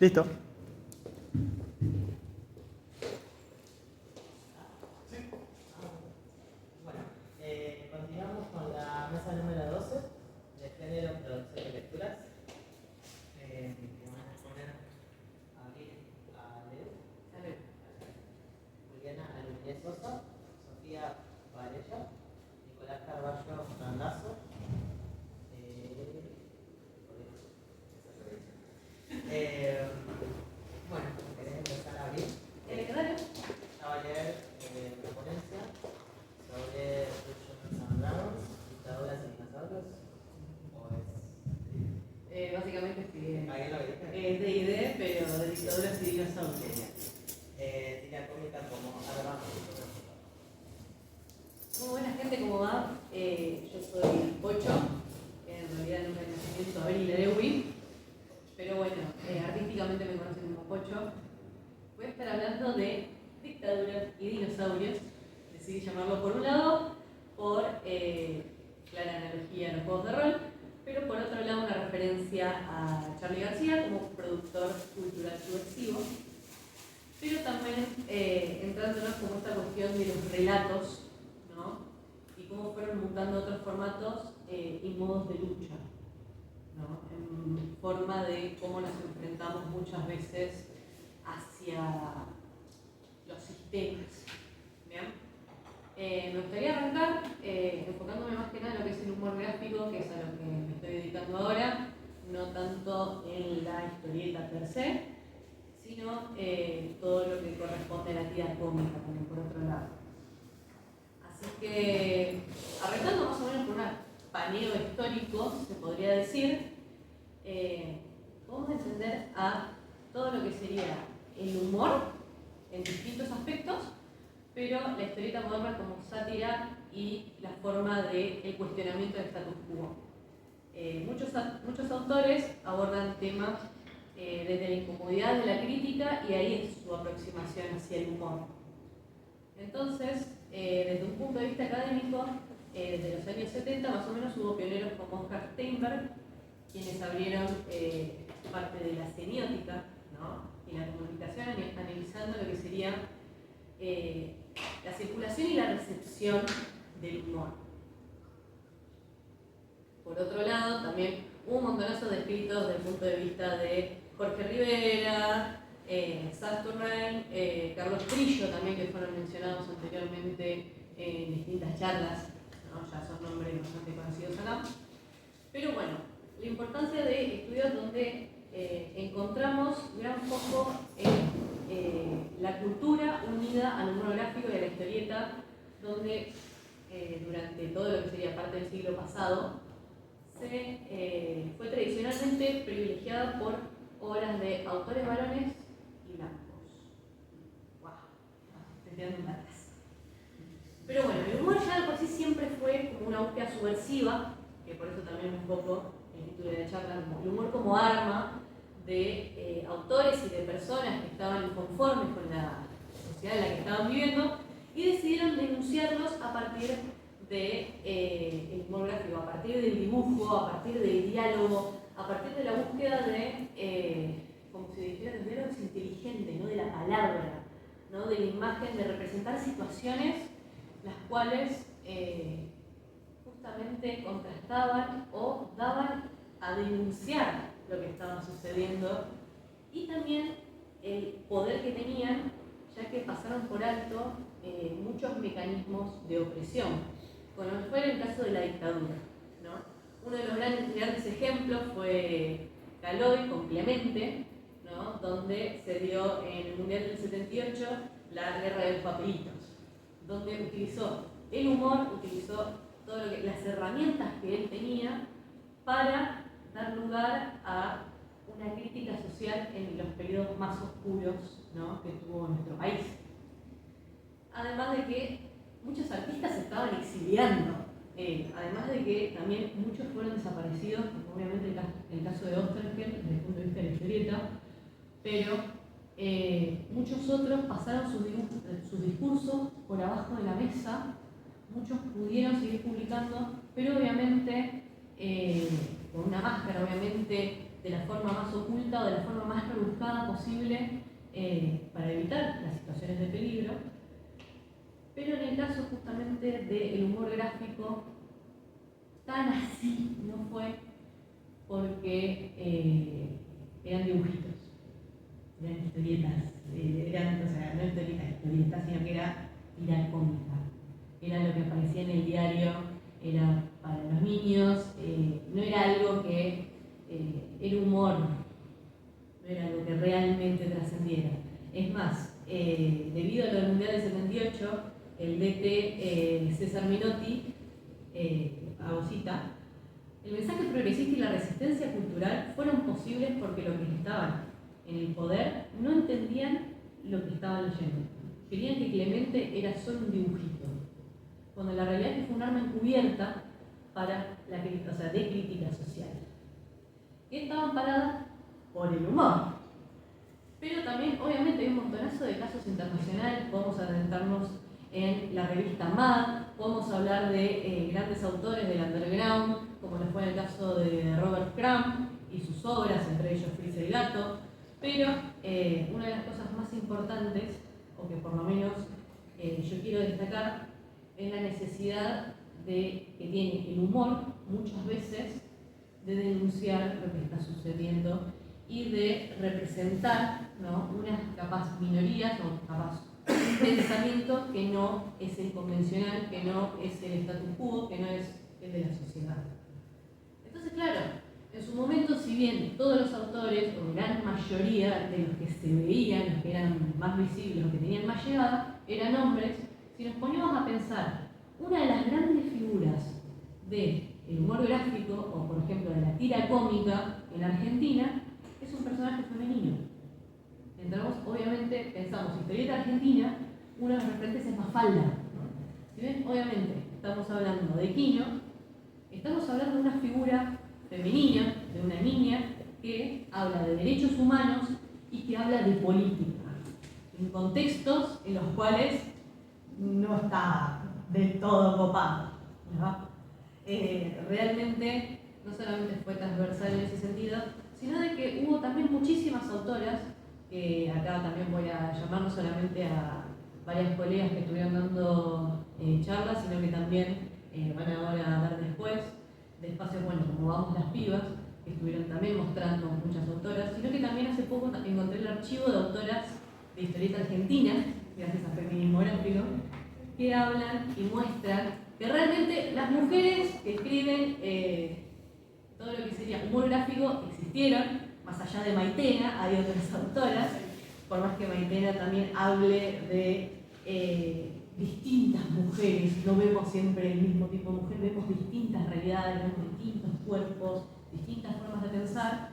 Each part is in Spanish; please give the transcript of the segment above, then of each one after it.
Listo. Continuamos con la mesa número 12 de género, producción y lecturas. Que van a poner a abrir a Leo, Juliana Alunía Sosa, Sofía Varela, Nicolás Carballo Randazzo. Bueno, ¿querés empezar a abrir? Ya va a leer la ponencia sobre Dungeons and Dragons, dictaduras y dinosaurios. ¿O es? Básicamente es ¿Alguien lo dice? D&D, pero de dictaduras y dinosaurios. Tira cómica como arma. Muy buena gente, ¿cómo va? Yo soy Pocho, en realidad nunca me nacimiento Abril Lewi, pero bueno, artísticamente me conocen como Pocho. Voy a estar hablando de dictaduras y dinosaurios. Decidí llamarlo por un lado, por clara analogía a los juegos de rol, pero por otro lado una referencia a Charly García como productor cultural subversivo, pero también entrándonos como esta cuestión de los relatos, ¿no? Y cómo fueron mutando otros formatos y modos de lucha, ¿no? En forma de cómo nos enfrentamos muchas veces hacia los sistemas. ¿Bien? Me gustaría arrancar enfocándome más que nada en lo que es el humor gráfico, que es a lo que me estoy dedicando ahora, no tanto en la historieta per se, sino todo lo que corresponde a la tira cómica también por otro lado. Así que, arrancando más o menos por un paneo histórico, se podría decir, vamos a entender a todo lo que sería el humor en distintos aspectos, pero la historieta moderna como sátira y la forma del cuestionamiento del status quo. Muchos autores abordan temas desde la incomodidad de la crítica y ahí es su aproximación hacia el humor. Entonces, desde un punto de vista académico, desde los años 70 más o menos hubo pioneros como Oscar Steinberg, quienes abrieron parte de la semiótica, ¿no? Y la comunicación, analizando lo que sería la circulación y la recepción del humor. Por otro lado, también hubo un montonazo de escritos desde el punto de vista de Jorge Rivera, Saturnain, Carlos Trillo también, que fueron mencionados anteriormente en distintas charlas, ¿no? Ya son nombres bastante conocidos acá. Pero bueno, la importancia de estudios donde encontramos gran foco en la cultura unida al humor gráfico y a la historieta, donde durante todo lo que sería parte del siglo pasado fue tradicionalmente privilegiada por obras de autores varones y blancos. ¡Wow! Estoy tirando datas. Pero bueno, el humor ya de por sí siempre fue como una búsqueda subversiva, que por eso también un poco el título de la charla, el humor como arma de autores y de personas que estaban inconformes con la sociedad en la que estaban viviendo y decidieron denunciarlos a partir del humor gráfico, a partir del dibujo, a partir del diálogo, a partir de la búsqueda de, como se dijera, de algo inteligente, ¿no? De la palabra, ¿no? De la imagen, de representar situaciones las cuales justamente contrastaban o daban a denunciar lo que estaba sucediendo y también el poder que tenían, ya que pasaron por alto muchos mecanismos de opresión, como fue el caso de la dictadura, ¿no? Uno de los grandes ejemplos fue Caloi con Clemente, ¿no? Donde se dio en el Mundial del 78 la guerra de los papelitos, donde utilizó el humor, utilizó todas las herramientas que él tenía para dar lugar a una crítica social en los periodos más oscuros, ¿no? Que tuvo nuestro país. Además de que muchos artistas se estaban exiliando, además de que también muchos fueron desaparecidos, obviamente el caso de Osterheld desde el punto de vista de la historieta, pero muchos otros pasaron sus discursos por abajo de la mesa, muchos pudieron seguir publicando, pero obviamente con una máscara, obviamente de la forma más oculta o de la forma más rebuscada posible para evitar las situaciones de peligro. Pero en el caso justamente del humor gráfico, tan así no fue porque eran dibujitos, eran historietas, no historietas, sino que era tira cómica. Era lo que aparecía en el diario, era para los niños, no era algo que era humor, no era algo que realmente trascendiera. Es más, debido a lo del Mundial del 78, el DT César Menotti, Agosita, el mensaje progresista y la resistencia cultural fueron posibles porque los que estaban en el poder no entendían lo que estaban leyendo. Querían que Clemente era solo un dibujito, cuando la realidad es que fue un arma encubierta para de crítica social. Que estaban paradas por el humor. Pero también, obviamente, hay un montonazo de casos internacionales. Podemos adentrarnos en la revista Mad, podemos hablar de grandes autores del underground, como lo fue en el caso de Robert Crumb y sus obras, entre ellos Frisa y Gato. Pero una de las cosas más importantes, o que por lo menos yo quiero destacar, es la necesidad que tiene el humor muchas veces de denunciar lo que está sucediendo y de representar, ¿no?, unas capaz minorías o capaz un pensamiento que no es el convencional, que no es el status quo, que no es el de la sociedad. Entonces, claro, en su momento, si bien todos los autores, o gran mayoría de los que se veían, los que eran más visibles, los que tenían más llegada, eran hombres, si nos poníamos a pensar, una de las grandes figuras del humor gráfico, o por ejemplo de la tira cómica en Argentina, es un personaje femenino. Entramos, obviamente, pensamos, historieta argentina, uno de los referentes es Mafalda, ¿no? Si bien, obviamente, estamos hablando de Quino, estamos hablando de una figura femenina, de una niña que habla de derechos humanos y que habla de política, en contextos en los cuales no está del todo copado, ¿no? Realmente no solamente fue transversal en ese sentido, sino de que hubo también muchísimas autoras, que acá también voy a llamar no solamente a varias colegas que estuvieron dando charlas, sino que también van ahora a dar después de espacios, bueno, como Vamos las Pibas, que estuvieron también mostrando muchas autoras, sino que también hace poco encontré el archivo de autoras de historieta argentina, gracias a Feminismo Gráfico, que hablan y muestran que realmente las mujeres que escriben todo lo que sería humor gráfico existieron, más allá de Maitena, hay otras autoras, por más que Maitena también hable de distintas mujeres, no vemos siempre el mismo tipo de mujer, vemos distintas realidades, vemos distintos cuerpos, distintas formas de pensar,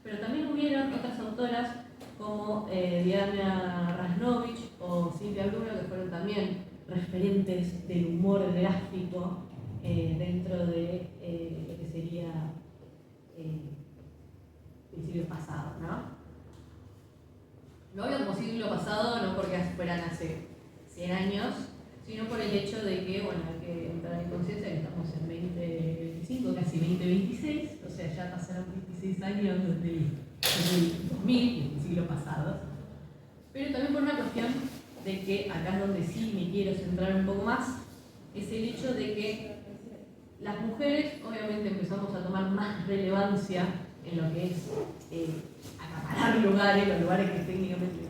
pero también hubieron otras autoras como Diana Rasnovich o Silvia Bruno, que fueron también referentes del humor gráfico dentro de lo que sería el siglo pasado, ¿no? Lo hablo como siglo pasado no porque fueran hace 100 años, sino por el hecho de que, bueno, hay que entrar en conciencia que estamos en 2025, casi 2026, o sea, ya pasaron 26 años desde el 2000, el siglo pasado, pero también por una cuestión de que acá es donde sí me quiero centrar un poco más, es el hecho de que las mujeres obviamente empezamos a tomar más relevancia en lo que es acaparar lugares, los lugares que técnicamente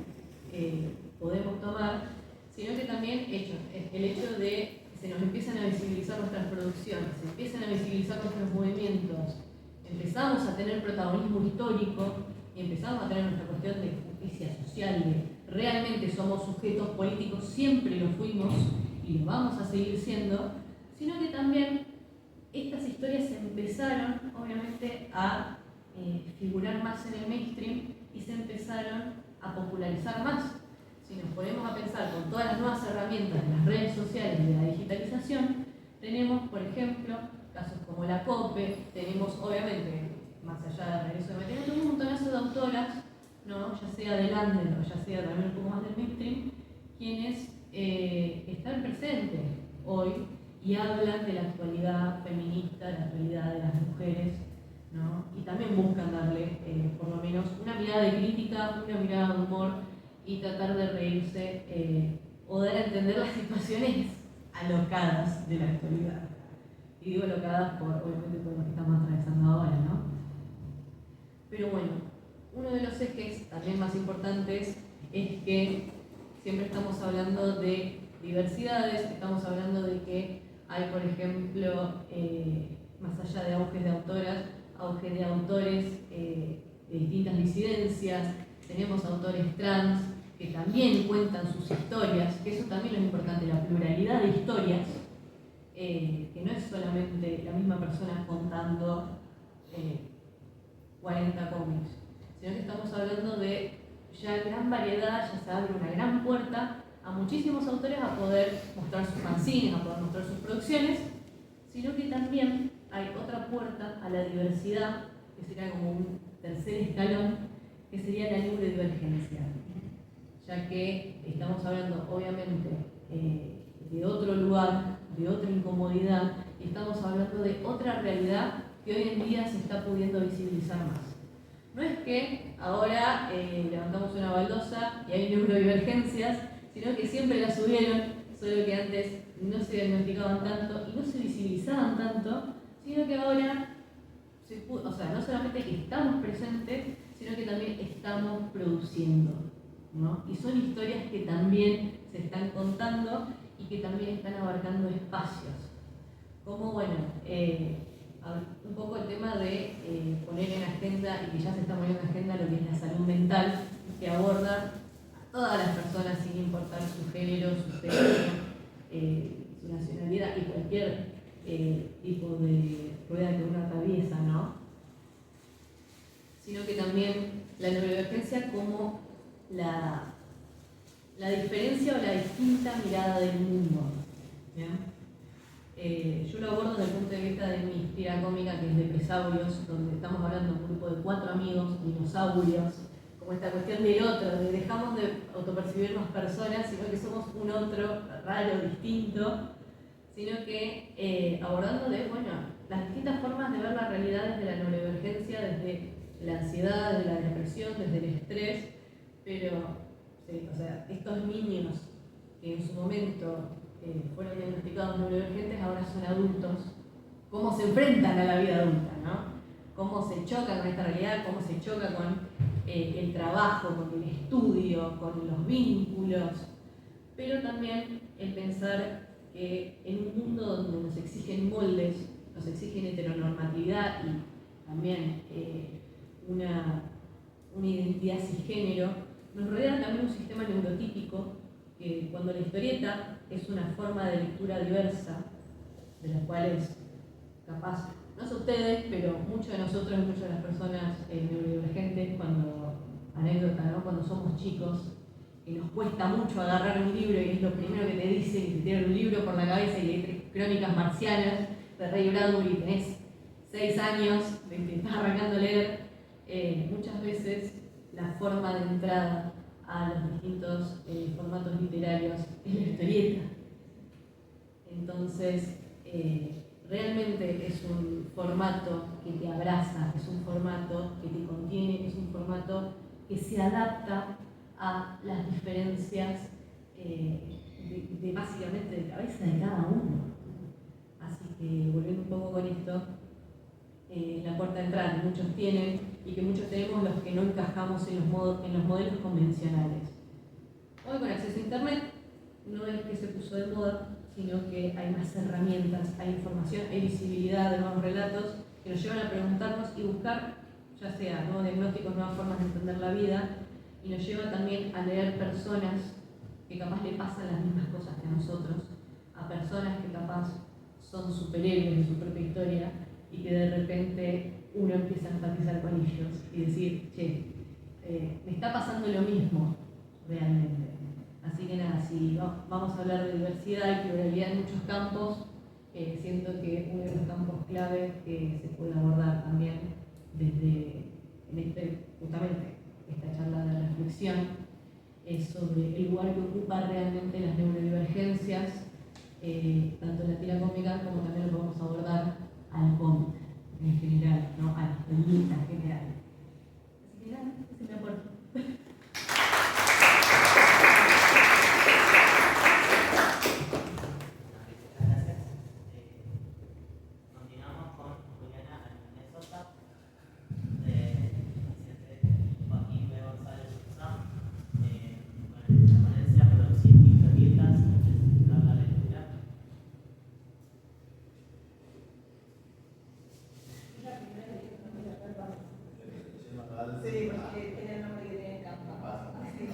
podemos tomar, sino que también el hecho de que se nos empiezan a visibilizar nuestras producciones, se empiezan a visibilizar nuestros movimientos, empezamos a tener protagonismo histórico y empezamos a tener nuestra cuestión de justicia social, de realmente somos sujetos políticos, siempre lo fuimos y lo vamos a seguir siendo, sino que también estas historias empezaron obviamente a figurar más en el mainstream y se empezaron a popularizar más. Si nos ponemos a pensar con todas las nuevas herramientas de las redes sociales y de la digitalización, tenemos, por ejemplo, casos como la COPE, tenemos obviamente, más allá del regreso de Maitena, un montonazo de autoras, ¿no?, ya sea del under o ya sea también un poco más del mainstream, quienes están presentes hoy y hablan de la actualidad feminista, de la actualidad de las mujeres ¿no? Y también buscan darle, por lo menos, una mirada de crítica, una mirada de humor y tratar de reírse o dar a entender las situaciones alocadas de la actualidad. Y digo alocadas obviamente por lo que estamos atravesando ahora, ¿no? Pero bueno, uno de los ejes también más importantes es que siempre estamos hablando de diversidades, estamos hablando de que hay, por ejemplo, más allá de auges de autoras, auge de autores de distintas disidencias, tenemos autores trans que también cuentan sus historias, que eso también es importante, la pluralidad de historias, que no es solamente la misma persona contando 40 cómics, sino que estamos hablando de ya gran variedad, ya se abre una gran puerta a muchísimos autores a poder mostrar sus fanzines, a poder mostrar sus producciones, sino que también hay otra puerta a la diversidad, que sería como un tercer escalón, que sería la neurodivergencia, ya que estamos hablando obviamente de otro lugar, de otra incomodidad, y estamos hablando de otra realidad que hoy en día se está pudiendo visibilizar más. No es que ahora levantamos una baldosa y hay neurodivergencias, sino que siempre las subieron, solo que antes no se diagnosticaban tanto y no se visibilizaban tanto, sino que ahora, no solamente que estamos presentes, sino que también estamos produciendo, ¿no? Y son historias que también se están contando y que también están abarcando espacios. Como, bueno, un poco el tema de poner en agenda, y que ya se está poniendo en agenda, lo que es la salud mental, que aborda a todas las personas sin importar su género, su sexo, su nacionalidad y cualquier tipo de rueda que uno atraviesa, ¿no? Sino que también la neurodivergencia como la diferencia o la distinta mirada del mundo, ¿bien? Yo lo abordo desde el punto de vista de mi tira cómica, que es de Pesaurios, donde estamos hablando de un grupo de 4 amigos, dinosaurios, como esta cuestión del otro, de dejamos de autopercibirnos personas, sino que somos un otro raro, distinto, sino que abordando las distintas formas de ver la realidad desde la neurodivergencia, desde la ansiedad, desde la depresión, desde el estrés, pero estos niños que en su momento fueron diagnosticados neurodivergentes ahora son adultos, cómo se enfrentan a la vida adulta, ¿no? Cómo se chocan con esta realidad, cómo se choca con el trabajo, con el estudio, con los vínculos, pero también el pensar que en un mundo donde nos exigen moldes, nos exigen heteronormatividad y también una identidad cisgénero, nos rodea también un sistema neurotípico que cuando la historieta es una forma de lectura diversa, de las cuales capaz, no sé ustedes, pero muchos de nosotros, muchas de las personas neurodivergentes, cuando somos chicos, que nos cuesta mucho agarrar un libro y es lo primero que te dicen, que te tiran un libro por la cabeza y lees Crónicas Marcianas de Ray Bradbury y tenés 6 años, te estás arrancando a leer, muchas veces la forma de entrada a los distintos formatos literarios es la historieta. Entonces, realmente es un formato que te abraza, es un formato que te contiene, es un formato que se adapta a las diferencias básicamente de cabeza de cada uno. Así que, volviendo un poco con esto, la puerta de entrada que muchos tienen y que muchos tenemos los que no encajamos en los modelos convencionales. Hoy con acceso a internet no es que se puso de moda, sino que hay más herramientas, hay información, hay visibilidad de nuevos relatos que nos llevan a preguntarnos y buscar, ya sea nuevos diagnósticos, nuevas formas de entender la vida, y nos lleva también a leer personas que capaz le pasan las mismas cosas que a nosotros, a personas que capaz son superhéroes de su propia historia y que de repente uno empieza a empatizar con ellos y decir, che, me está pasando lo mismo realmente. Así que nada, si vamos a hablar de diversidad y pluralidad en muchos campos, siento que uno de los campos clave que se puede abordar también desde justamente esta charla de reflexión es sobre el lugar que ocupa realmente las neurodivergencias, tanto en la tira cómica como también lo podemos abordar al cómic. en general, ¿no? A la historieta en general. Así que nada, ese es mi aporte. Gracias. Continuamos con Juliana Jiménez Sosa, presidente Joaquín B. González Urzán, con la ponencia Producir historietas, necesitar la lectura. Sí, porque tiene el nombre que tiene campo. Así que.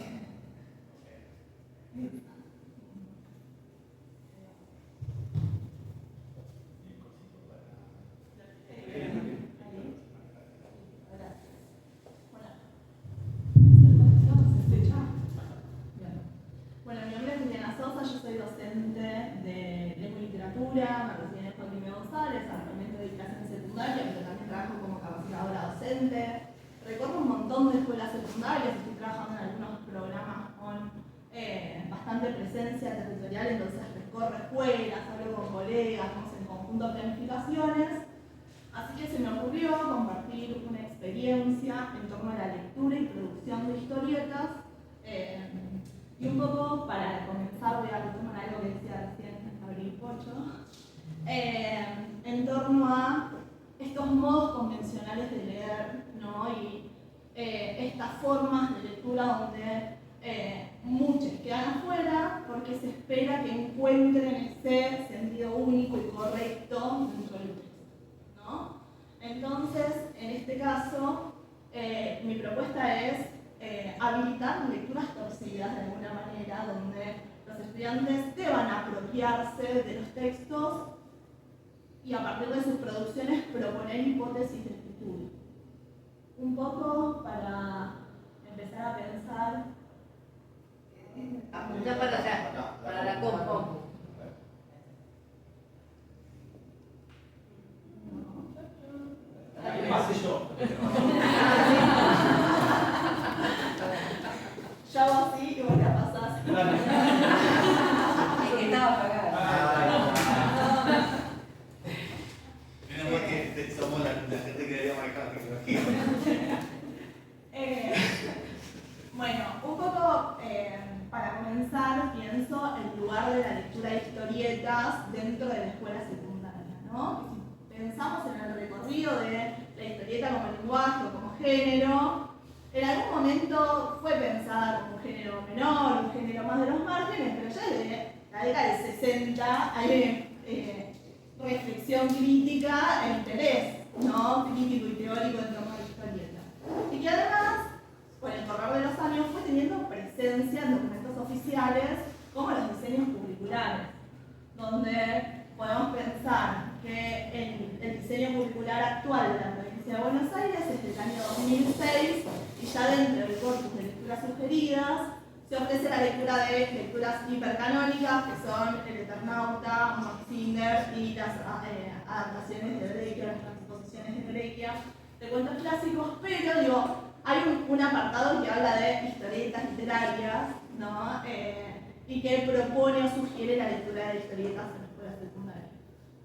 Bueno, mi nombre es Juliana Sosa, yo soy docente de lengua y literatura, me recibí en Joaquín B. González, actualmente doy clases en secundaria, pero también trabajo como capacitadora docente. Recorro un montón de escuelas secundarias, estoy trabajando en algunos programas con bastante presencia territorial, entonces recorro escuelas, hablo con colegas, hacemos en conjunto planificaciones. Así que se me ocurrió compartir una experiencia en torno a la lectura y producción de historietas. Y un poco para comenzar voy a retomar algo que decía recién Abril Pocho, en torno a estos modos convencionales de leer, ¿no? Y estas formas de lectura donde muchos quedan afuera porque se espera que encuentren ese sentido único y correcto dentro del texto, ¿no? Entonces, en este caso, mi propuesta es habilitar lecturas torcidas de alguna manera, donde los estudiantes deban apropiarse de los textos y a partir de sus producciones proponer hipótesis de escritura. Un poco para empezar a pensar. Apunta para allá, para la compo. ¿Qué pase yo? Yo hago así y vos la pasás. El que estaba apagado. Menos mal que somos la gente que debería manejar la tecnología. Bueno, un poco para comenzar, pienso el lugar de la lectura de historietas dentro de la escuela secundaria, ¿no? Si pensamos en el recorrido de la historieta como lenguaje o como género, en algún momento fue pensada como un género menor, un género más de los márgenes, pero ya desde la década del 60 hay reflexión crítica e interés, ¿no? Crítico y teórico en torno a la historieta. Y que además, con el correr de los años, fue teniendo presencia en documentos oficiales como los diseños curriculares, donde podemos pensar que el diseño curricular actual de la provincia de Buenos Aires es del año 2006 y ya dentro del corpus de lecturas sugeridas se ofrece la lectura de lecturas hipercanónicas que son El Eternauta, Max Singer y las adaptaciones de Breaker, las transposiciones de Breaker de cuentos clásicos, pero digo, hay un apartado que habla de historietas literarias, ¿no? Y que propone o sugiere la lectura de historietas en la escuela secundaria.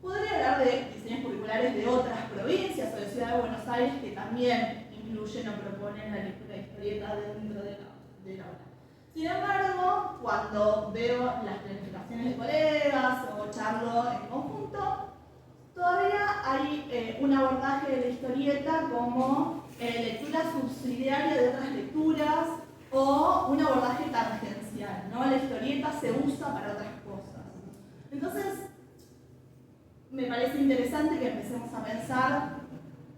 Podría hablar de diseños curriculares de otras provincias o de Ciudad de Buenos Aires que también incluyen o proponen la lectura de historietas dentro del aula. Sin embargo, cuando veo las planificaciones de colegas o charlo en conjunto, todavía hay un abordaje de la historieta como lectura subsidiaria de otras lecturas o un abordaje tangencial, ¿no? La historieta se usa para otras cosas. Entonces, me parece interesante que empecemos a pensar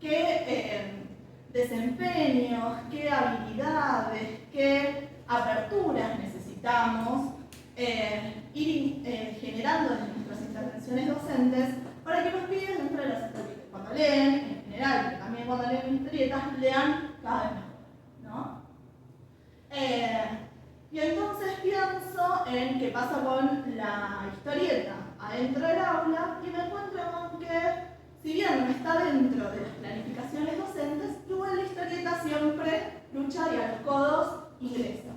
qué desempeños, qué habilidades, qué aperturas necesitamos ir generando desde nuestras intervenciones docentes para que los pibes dentro de las historietas, cuando leen, en general, pero también cuando leen historietas, lean cada vez mejor, ¿no? Y entonces pienso en qué pasa con la historieta adentro del aula y me encuentro con que, si bien no está dentro de las planificaciones docentes, igual la historieta siempre lucha y a los codos ingresa.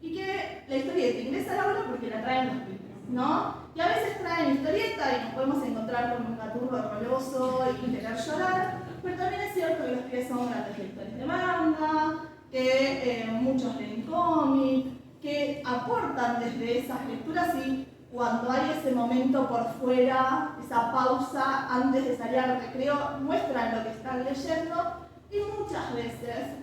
Y que la historieta ingresa al aula porque la traen los pibes, ¿no? Y a veces traen historieta y nos podemos encontrar con un gaturro horroroso y querer llorar, pero también es cierto que los pibes son grandes lectores de manga, que muchos leen cómic, que aportan desde esas lecturas y cuando hay ese momento por fuera, esa pausa antes de salir al recreo, muestran lo que están leyendo y muchas veces,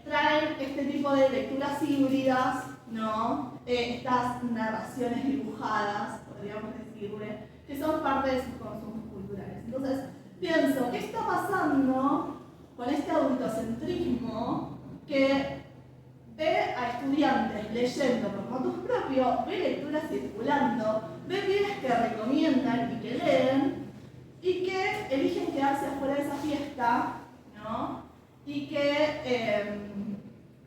traen este tipo de lecturas híbridas, ¿no? Estas narraciones dibujadas, podríamos decirle, que son parte de sus consumos culturales. Entonces, pienso, ¿qué está pasando con este adultocentrismo que ve a estudiantes leyendo por motus propio, ve lecturas circulando, ve pibes que recomiendan y que leen y que eligen quedarse afuera de esa fiesta, ¿no? Y que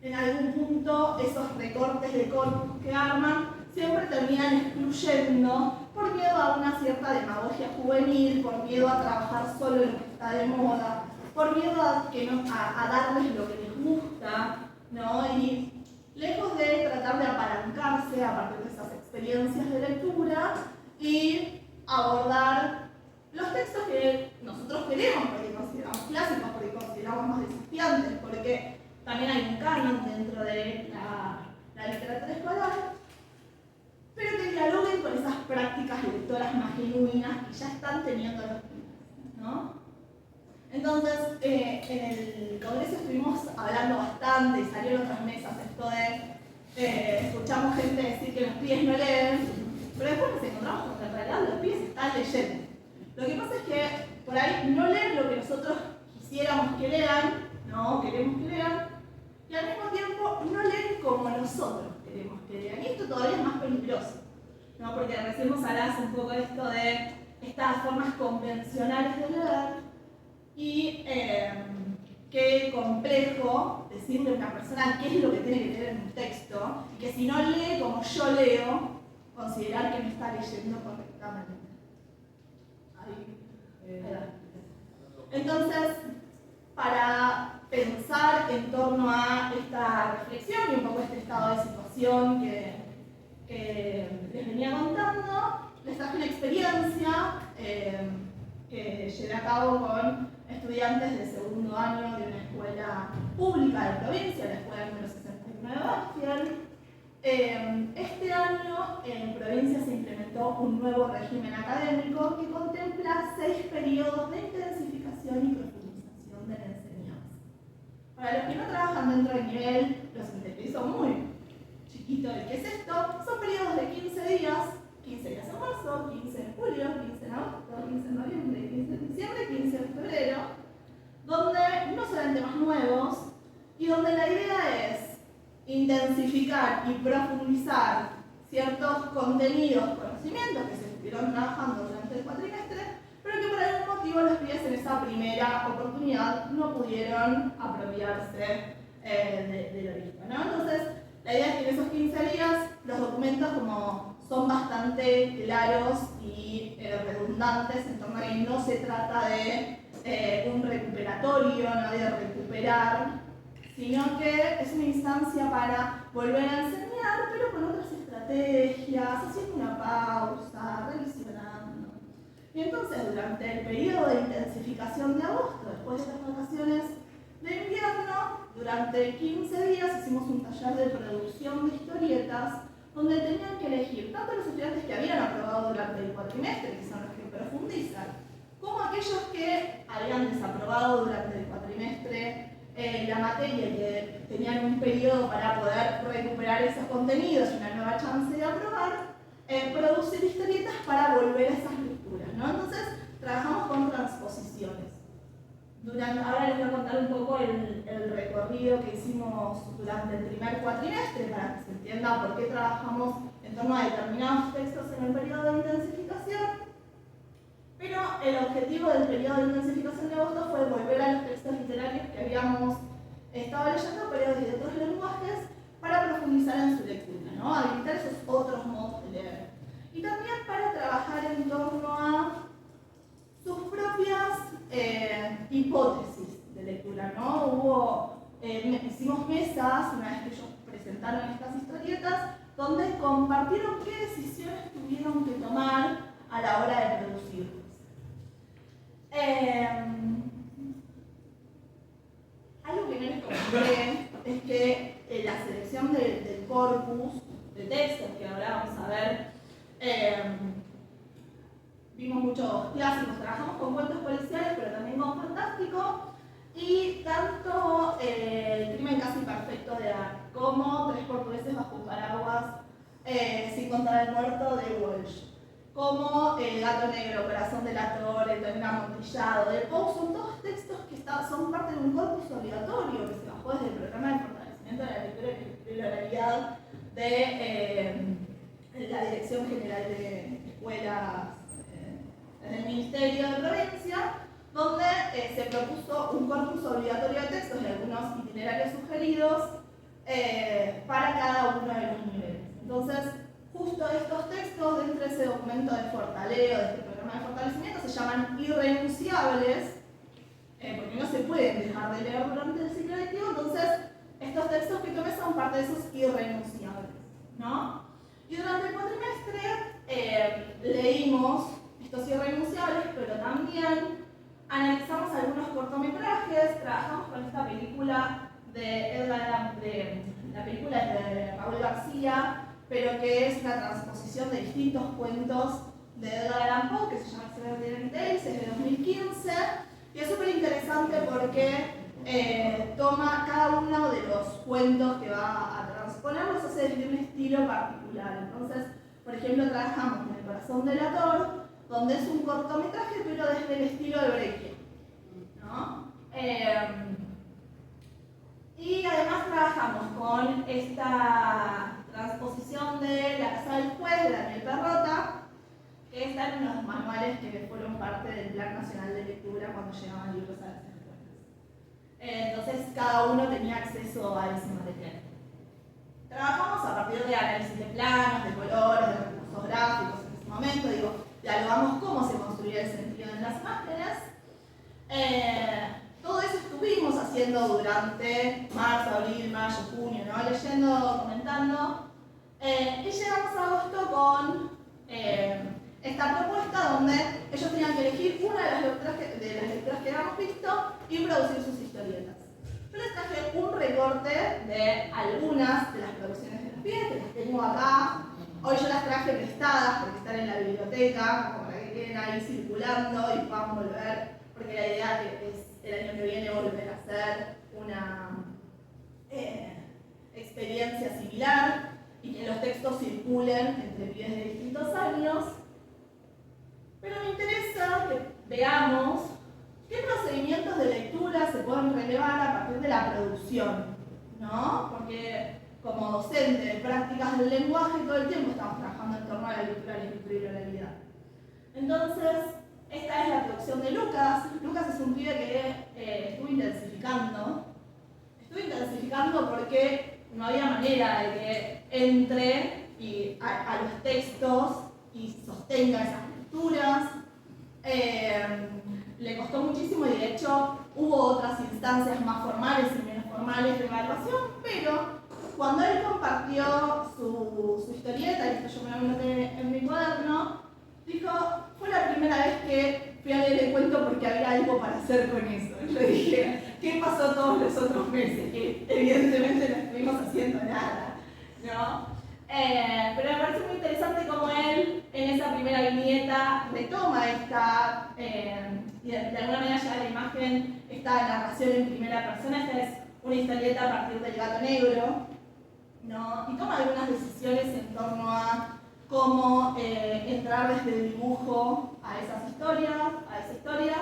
en algún punto esos recortes de corpus que arman siempre terminan excluyendo por miedo a una cierta demagogia juvenil, por miedo a trabajar solo en lo que está de moda, por miedo a darles lo que les gusta, ¿no? Y lejos de tratar de apalancarse a partir de esas experiencias de lectura y abordar los textos que nosotros queremos, porque consideramos clásicos, porque consideramos más desafiantes, porque también hay un canon dentro de la literatura escolar, pero que dialoguen con esas prácticas lectoras más genuinas que ya están teniendo los pibes, ¿no? Entonces, en el congreso estuvimos hablando bastante y salieron otras mesas esto de escuchamos gente decir que los pibes no leen, pero después nos encontramos con que en realidad los pibes están leyendo. Lo que pasa es que por ahí no leen lo que nosotros quisiéramos que lean, no queremos que lean, y al mismo tiempo no leen como nosotros queremos que lean. Y esto todavía es más peligroso, ¿no? Porque recién nos hablabas un poco de esto de estas formas convencionales de leer y qué complejo decirle a una persona qué es lo que tiene que leer en un texto, y que si no lee como yo leo, considerar que no está leyendo correctamente. Entonces, para pensar en torno a esta reflexión y un poco este estado de situación que les venía contando, les traje una experiencia que llevé a cabo con estudiantes de segundo año de una escuela pública de provincia, la escuela número 69 Banfield. Este año en provincia se implementó un nuevo régimen académico que contempla 6 periodos de intensificación y profundización de la enseñanza. Para los que no trabajan dentro del nivel, los sintetizo muy chiquito de qué es esto, son periodos de 15 días, 15 días en marzo, 15 en julio, 15 en agosto, 15 en noviembre, 15 en diciembre, 15 en febrero, donde no se ven temas nuevos y donde la idea es intensificar y profundizar ciertos contenidos, conocimientos que se estuvieron trabajando durante el cuatrimestre, pero que por algún motivo los pibes en esa primera oportunidad no pudieron apropiarse de lo visto, ¿no? Entonces, la idea es que en esos 15 días los documentos como son bastante claros y redundantes, en torno a que no se trata de un recuperatorio, no de recuperar, sino que es una instancia para volver a enseñar, pero con otras estrategias, haciendo una pausa, revisionando. Y entonces, durante el periodo de intensificación de agosto, después de las vacaciones de invierno, durante 15 días hicimos un taller de producción de historietas, donde tenían que elegir tanto los estudiantes que habían aprobado durante el cuatrimestre, que son los que profundizan, como aquellos que habían desaprobado durante el cuatrimestre la materia y que tenían un periodo para poder recuperar esos contenidos y una nueva chance de aprobar, producir historietas para volver a esas lecturas, ¿no? Entonces, trabajamos con transposiciones. Ahora les voy a contar un poco el recorrido que hicimos durante el primer cuatrimestre para que se entienda por qué trabajamos en torno a determinados textos en el periodo de intensificación. Pero el objetivo del periodo de intensificación de agosto fue volver a los textos literarios que habíamos estado leyendo, pero de otros lenguajes, para profundizar en su lectura, ¿no? Habilitar esos otros modos de leer. Y también para trabajar en torno a sus propias hipótesis de lectura, ¿no? Hicimos mesas, una vez que ellos presentaron estas historietas, donde compartieron qué decisiones tuvieron que tomar a la hora de producirlos. Algo que no les comenté es que la selección del corpus de textos que ahora vamos a ver, vimos muchos clásicos, trabajamos con cuentos policiales, pero también con fantástico, y tanto El crimen casi perfecto de Anne como Tres portugueses bajo un paraguas, Sin contar el muerto de Walsh, como El gato negro, Corazón de la Torre, Tonel Amontillado de Poe, son todos textos que son parte de un corpus obligatorio que se bajó desde el programa de fortalecimiento de la lectura y la oralidad de la Dirección General de Escuelas en el Ministerio de Provincia, donde se propuso un corpus obligatorio de textos y algunos itinerarios sugeridos para cada uno de los niveles. Entonces, justo estos textos dentro de ese documento de fortaleo, de este programa de fortalecimiento, se llaman irrenunciables, porque no se pueden dejar de leer durante el ciclo lectivo. Entonces, estos textos que tomé son parte de esos irrenunciables, ¿no? Y durante el cuatrimestre leímos estos irrenunciables, pero también analizamos algunos cortometrajes, trabajamos con esta película de la película de Raúl García, pero que es una transposición de distintos cuentos de Edgar Allan Poe, que se llama Extraordinary Tales, es de 2015, y es súper interesante porque toma cada uno de los cuentos que va a transponer, los hace desde un estilo particular. Entonces, por ejemplo, trabajamos en El corazón de la Torre, donde es un cortometraje, pero desde el estilo de Brecht, ¿no? Y además trabajamos con esta transposición de La casa del juez, de Daniel Perrota, que está en unos manuales que fueron parte del Plan Nacional de Lectura cuando llegaban libros a las escuelas. Entonces, cada uno tenía acceso a ese material. Trabajamos a partir de análisis de planos, de colores, de recursos gráficos en ese momento, dialogamos cómo se construía el sentido en las imágenes. Todo eso estuvimos haciendo durante marzo, abril, mayo, junio, ¿no? Leyendo, comentando. Y llegamos a agosto con esta propuesta donde ellos tenían que elegir una de las lecturas que habíamos visto y producir sus historietas. Yo les traje un recorte de algunas de las producciones de los pies, que las tengo acá. Hoy yo las traje prestadas porque están en la biblioteca, como para que queden ahí circulando y puedan volver, porque la idea es el año que viene volver a hacer una experiencia similar y que los textos circulen entre pies de distintos años. Pero me interesa que veamos qué procedimientos de lectura se pueden relevar a partir de la producción, ¿no? Porque como docente de prácticas del lenguaje, todo el tiempo estamos trabajando en torno a la lectura, la escritura y la oralidad. Entonces, esta es la producción de Lucas. Lucas es un pibe que estuvo intensificando. Estuvo intensificando porque no había manera de que entre a los textos y sostenga esas lecturas. Le costó muchísimo y de hecho hubo otras instancias más formales y menos formales de evaluación, pero cuando él compartió su historieta, y esto yo me lo anoté en mi cuaderno, dijo, fue la primera vez que fui a leer el cuento porque había algo para hacer con eso. Y le dije, ¿qué pasó todos los otros meses? Que evidentemente no estuvimos haciendo nada, ¿no? Pero me parece muy interesante cómo él, en esa primera viñeta, retoma esta, y de alguna manera lleva la imagen, esta narración en primera persona. Esta es una historieta a partir del gato negro, ¿no? Y toma algunas decisiones en torno a cómo entrar desde el dibujo a esa historia.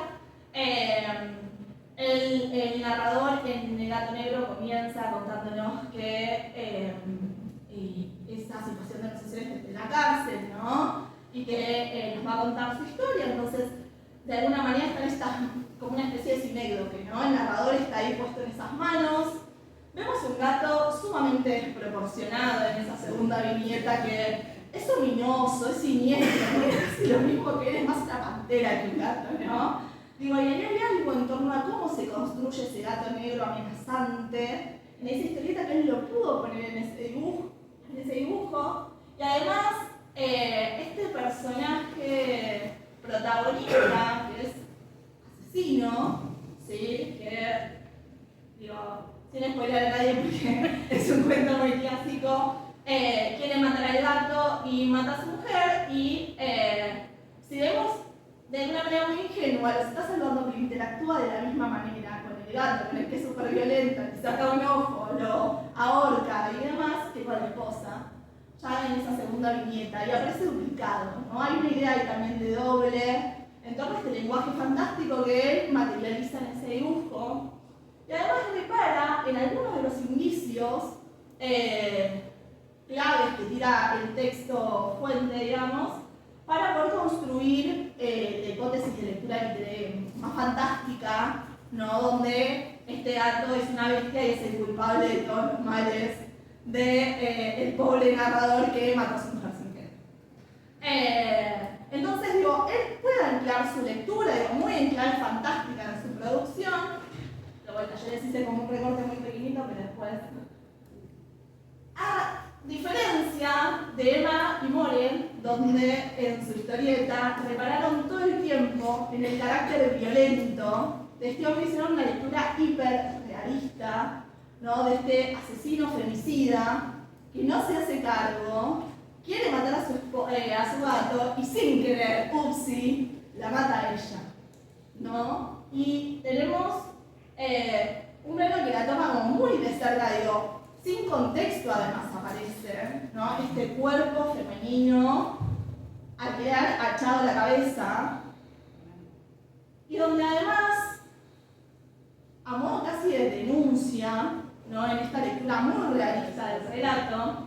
El narrador en El gato negro comienza contándonos que esa situación de negociaciones desde la cárcel, ¿no? Y que nos va a contar su historia. Entonces, de alguna manera están como una especie de sinécdoque, ¿no? El narrador está ahí puesto en esas manos. Vemos un gato sumamente desproporcionado en esa segunda viñeta que es ominoso, es siniestro, es lo mismo que es más una pantera que un gato, ¿no? Digo, y hay algo en torno a cómo se construye ese gato negro amenazante en esa historieta que él lo pudo poner en ese dibujo, en ese dibujo. Y además, este personaje protagonista, que es asesino, ¿sí? Que, digo, sin spoiler a nadie porque es un cuento muy clásico, quiere matar al gato y mata a su mujer y si vemos de una manera muy ingenua, los está salvando porque interactúa de la misma manera con el gato, con el que es súper violenta, que saca un ojo, lo ahorca y demás, que con la esposa, ya en esa segunda viñeta, y aparece duplicado, ¿no? Hay una idea ahí también de doble, en torno a este lenguaje fantástico que él materializa en ese dibujo, y además repara en algunos de los indicios claves que tira el texto fuente, digamos, para poder construir la hipótesis de lectura más fantástica, ¿no? Donde este gato es una bestia y es el culpable de todos los males del pobre narrador que mató a su mujer sin querer. Entonces, digo, él puede anclar su lectura, digo, muy en clave fantástica en su producción. Lo bueno, yo les hice como un recorte muy pequeñito, pero después... A diferencia de Emma y Moren, donde en su historieta repararon todo el tiempo en el carácter violento de este hombre, hicieron una lectura hiperrealista, ¿no? De este asesino femicida que no se hace cargo, quiere matar a su gato y sin querer, upsi, la mata a ella, ¿no? Y tenemos un plano que la toma como muy de cerca, digo, sin contexto además aparece, ¿no? Este cuerpo femenino al quedar achado la cabeza y donde además, a modo casi de denuncia, ¿no? En esta lectura muy realista del relato,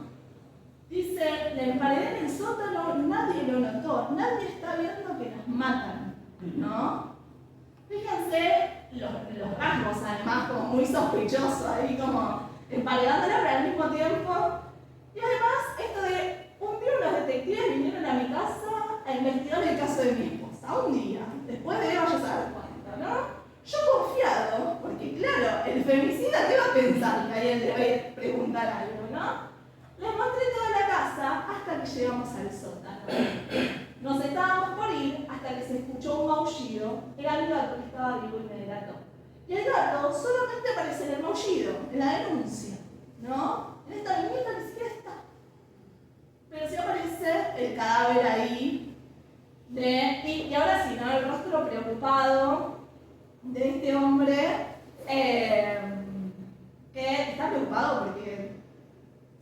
dice, la emparedé en el sótano, nadie lo notó, nadie está viendo que nos matan, ¿no? Fíjense los rasgos además como muy sospechosos ahí como emparedándola, pero al mismo tiempo. Y además, esto de un día unos detectives vinieron a mi casa a investigar el caso de mi esposa. Un día, después de vaya a saber cuánto, ¿no? Yo confiado, porque claro, el femicida, ¿qué va a pensar? Que alguien le va a preguntar algo, ¿no? Les mostré toda la casa hasta que llegamos al sótano. Nos estábamos por ir hasta que se escuchó un maullido. Era el gato que estaba vivo y me delató. Y el gato solamente aparece en el maullido, en la denuncia, ¿no? En esta viñeta ni siquiera está. Pero sí aparece el cadáver ahí. Y ahora sí, ¿no? El rostro preocupado de este hombre que está preocupado porque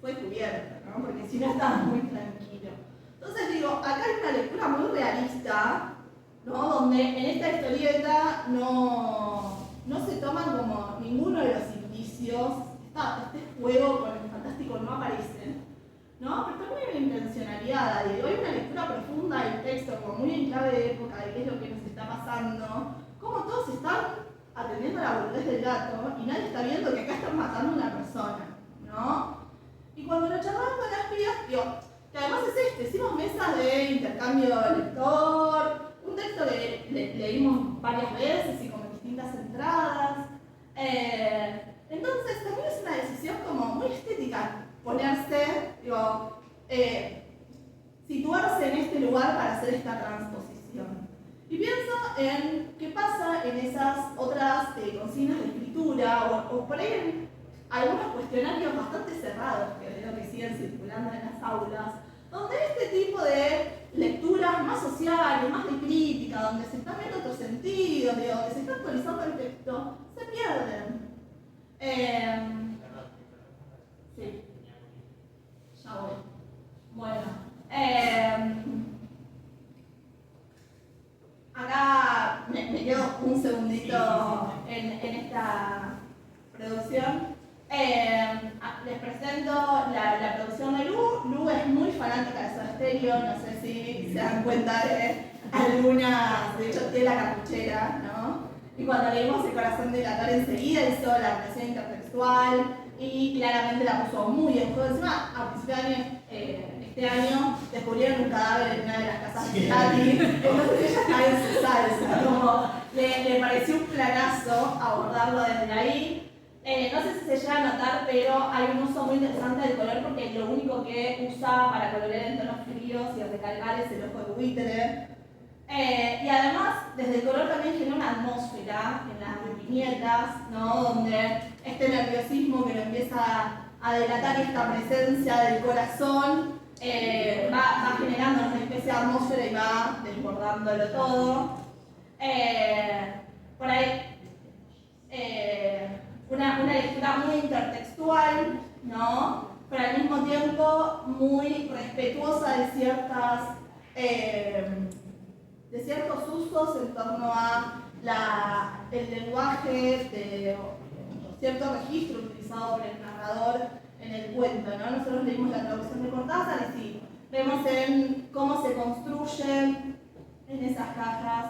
fue descubierto, ¿no? Porque si no estaba muy tranquilo. Entonces digo, acá hay una lectura muy realista, ¿no? Donde en esta historieta no se toman como ninguno de los indicios, este juego con el fantástico no aparece, ¿no? Pero también hay una intencionalidad, digo, hay una lectura profunda del texto, como muy en clave de época, de qué es lo que nos está pasando, cómo todos están atendiendo a la boludez del gato y nadie está viendo que acá están matando a una persona, ¿no? Y cuando lo charlamos con las pibas, digo, que además es hicimos mesas de intercambio lector, un texto que leímos varias veces y con distintas entradas. Entonces también es una decisión como muy estética ponerse, digo, situarse en este lugar para hacer esta transposición. Y pienso en qué pasa en esas otras consignas de escritura o por ahí en algunos cuestionarios bastante cerrados que veo que siguen circulando en las aulas, donde este tipo de lecturas más sociales, más de crítica, donde se están viendo otros sentidos, donde se está actualizando el texto, se pierden. Sí, ya voy. Bueno, acá me quedo un segundito en esta producción. Les presento la producción de Lu. Lu es muy fanática de Soda Stereo, no sé si se dan cuenta de algunas, de hecho tiene la cartuchera, ¿no? Y cuando leímos El corazón del ator enseguida hizo la versión intertextual y claramente la puso muy en juego. Encima, a principios de año, este año descubrieron un cadáver en una de las casas de Tati, entonces ella está en su salsa, como le pareció un planazo abordarlo desde ahí. No sé si se llega a notar, pero hay un uso muy muy interesante del color porque lo único que usa para colorear en tonos fríos y recalcar es el ojo de buitre. Y además, desde el color también genera una atmósfera en las viñetas, ¿no? Donde este nerviosismo que lo empieza a delatar esta presencia del corazón va generando una especie de atmósfera y va desbordándolo todo. Por ahí, una lectura muy intertextual, ¿no? Pero al mismo tiempo muy respetuosa de ciertos usos en torno a el lenguaje, de cierto registro utilizado por el narrador en el cuento, ¿no? Nosotros leímos la traducción de Cortázar y sí, vemos en cómo se construye en esas cajas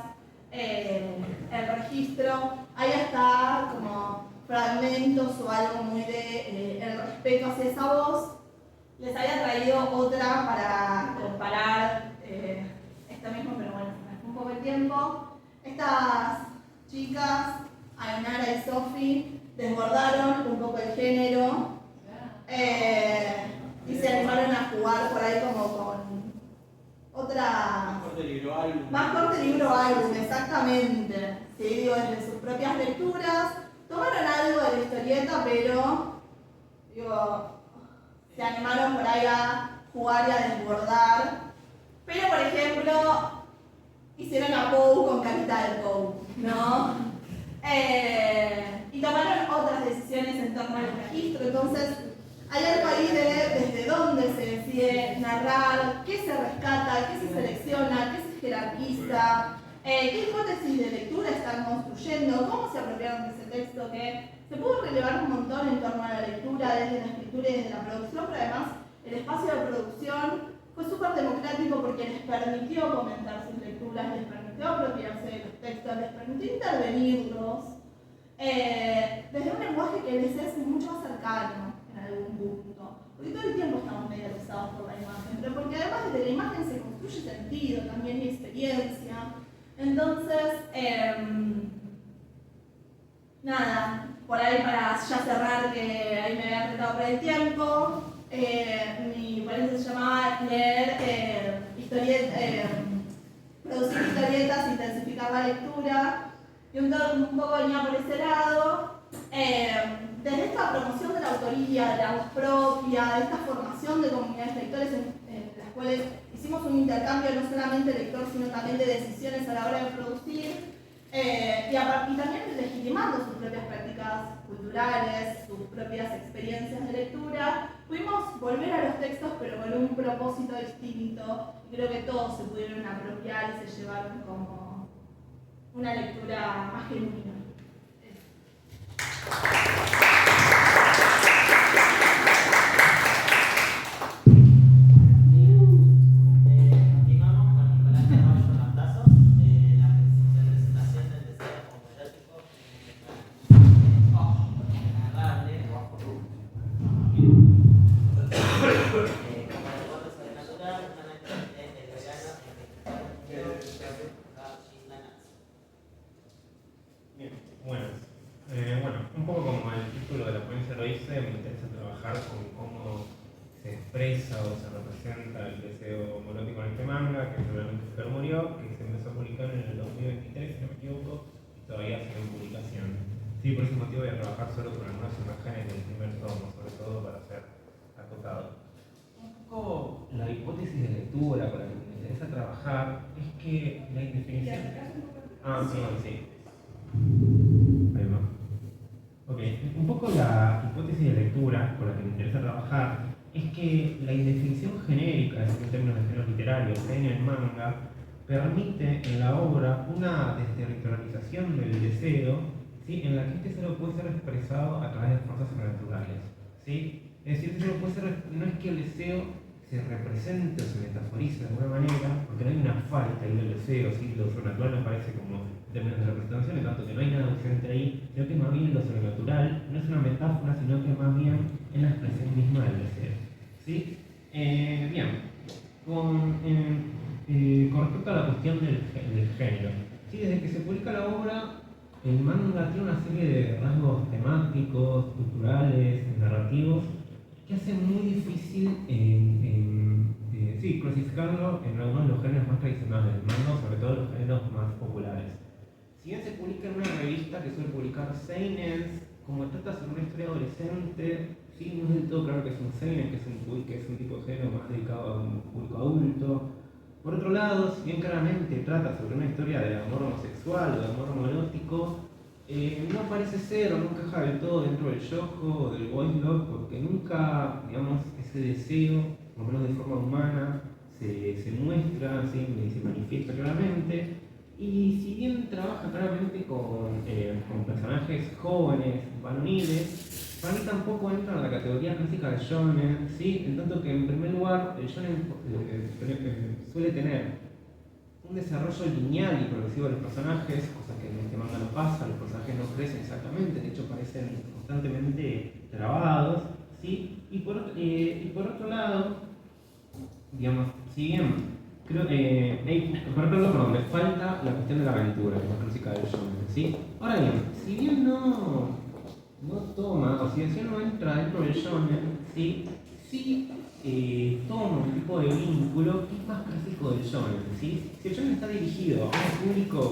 el registro. Ahí está como fragmentos o algo muy de el respeto hacia esa voz. Les había traído otra para comparar esta misma, pero bueno, me fue un poco el tiempo. Estas chicas, Ainara y Sofi, desbordaron un poco el género y se animaron a jugar por ahí como con otra... Más corte libro álbum. Más corte libro álbum, exactamente. Sí, digo, desde sus propias lecturas. Tomaron algo de la historieta, pero digo, se animaron por ahí a jugar y a desbordar. Pero, por ejemplo, hicieron a Poe con carita de Poe, ¿no? Y tomaron otras decisiones en torno al registro. Entonces, hay algo ahí de desde dónde se decide narrar, qué se rescata, qué se selecciona, qué se jerarquiza, qué hipótesis de lectura están construyendo, cómo se apropiaron de ese texto, que se pudo relevar un montón en torno a la lectura, desde la escritura y desde la producción, pero además el espacio de producción fue súper democrático porque les permitió comentar sus lecturas, les permitió apropiarse de los textos, les permitió intervenirlos desde un lenguaje que les es mucho más cercano en algún punto. Porque todo el tiempo estamos mediatizados por la imagen, pero porque además desde la imagen se construye sentido también y experiencia. Entonces, nada, por ahí para ya cerrar, que ahí me había apretado por el tiempo, mi ponencia se llamaba leer producir historietas, intensificar la lectura, y un poco venía por ese lado. Desde esta promoción de la autoría, de la voz propia, de esta formación de comunidades lectores en las cuales hicimos un intercambio no solamente lector, sino también de decisiones a la hora de producir, y también legitimando sus propias prácticas culturales, sus propias experiencias de lectura, pudimos volver a los textos pero con un propósito distinto, y creo que todos se pudieron apropiar y se llevaron como una lectura más genuina. Bueno, un poco como el título de la ponencia lo dice, me interesa trabajar con cómo se expresa o se representa el deseo homoerótico en este manga, que seguramente Fer murió, que se empezó a publicar en el 2023, si no me equivoco, y todavía sigue en publicación. Sí, por ese motivo voy a trabajar solo con algunas imágenes del primer tomo, sobre todo para ser acotado. Un poco la hipótesis de lectura con la que me interesa trabajar es que la indefinición... sí. Ahí va. Ok, un poco la hipótesis de lectura con la que me interesa trabajar es que la indefinición genérica, en términos de género literario, que hay en el manga, permite en la obra una desterritorialización del deseo, ¿sí? En la que este deseo puede ser expresado a través de fuerzas sobrenaturales, ¿sí? Es decir, este deseo puede ser, no es que el deseo se represente o se metaforice de alguna manera, porque no hay una falta ahí del deseo, ¿sí? Lo sobrenatural me parece como en términos de representación, en tanto que no hay nada diferente ahí, sino que más bien lo sobrenatural no es una metáfora, sino que más bien en la expresión misma del deseo, ¿sí? Bien, con respecto a la cuestión del género, ¿sí? Desde que se publica la obra, el manga tiene una serie de rasgos temáticos, culturales, narrativos, que hace muy difícil sí, clasificarlo en algunos de los géneros más tradicionales del manga, sobre todo los géneros más populares. Si bien se publica en una revista que suele publicar seinen, como trata sobre una historia adolescente, sí, no es del todo claro que es un seinen, que es un tipo de género más dedicado a un público adulto. Por otro lado, si bien claramente trata sobre una historia de amor homosexual o de amor homoerótico, no parece ser o no encaja del todo dentro del shoujo o del boys love, porque nunca, digamos, ese deseo, por lo menos de forma humana, se muestra, ¿sí? Se manifiesta claramente. Y si bien trabaja claramente con personajes jóvenes, varoniles, para mí tampoco entra en la categoría clásica de shonen, ¿sí? En tanto que en primer lugar el shonen suele tener un desarrollo lineal y progresivo de los personajes, cosa que en este manga no pasa, los personajes no crecen exactamente, de hecho parecen constantemente trabados, ¿sí? Y por otro lado, digamos, si bien creo por otro lado, perdón, me falta la cuestión de la aventura, que es más clásica del shonen, ¿sí? Ahora bien, si bien no toma, o si bien no entra dentro del shonen, ¿sí? Sí toma un tipo de vínculo que es más clásico del shonen, ¿sí? Si el shonen está dirigido a un público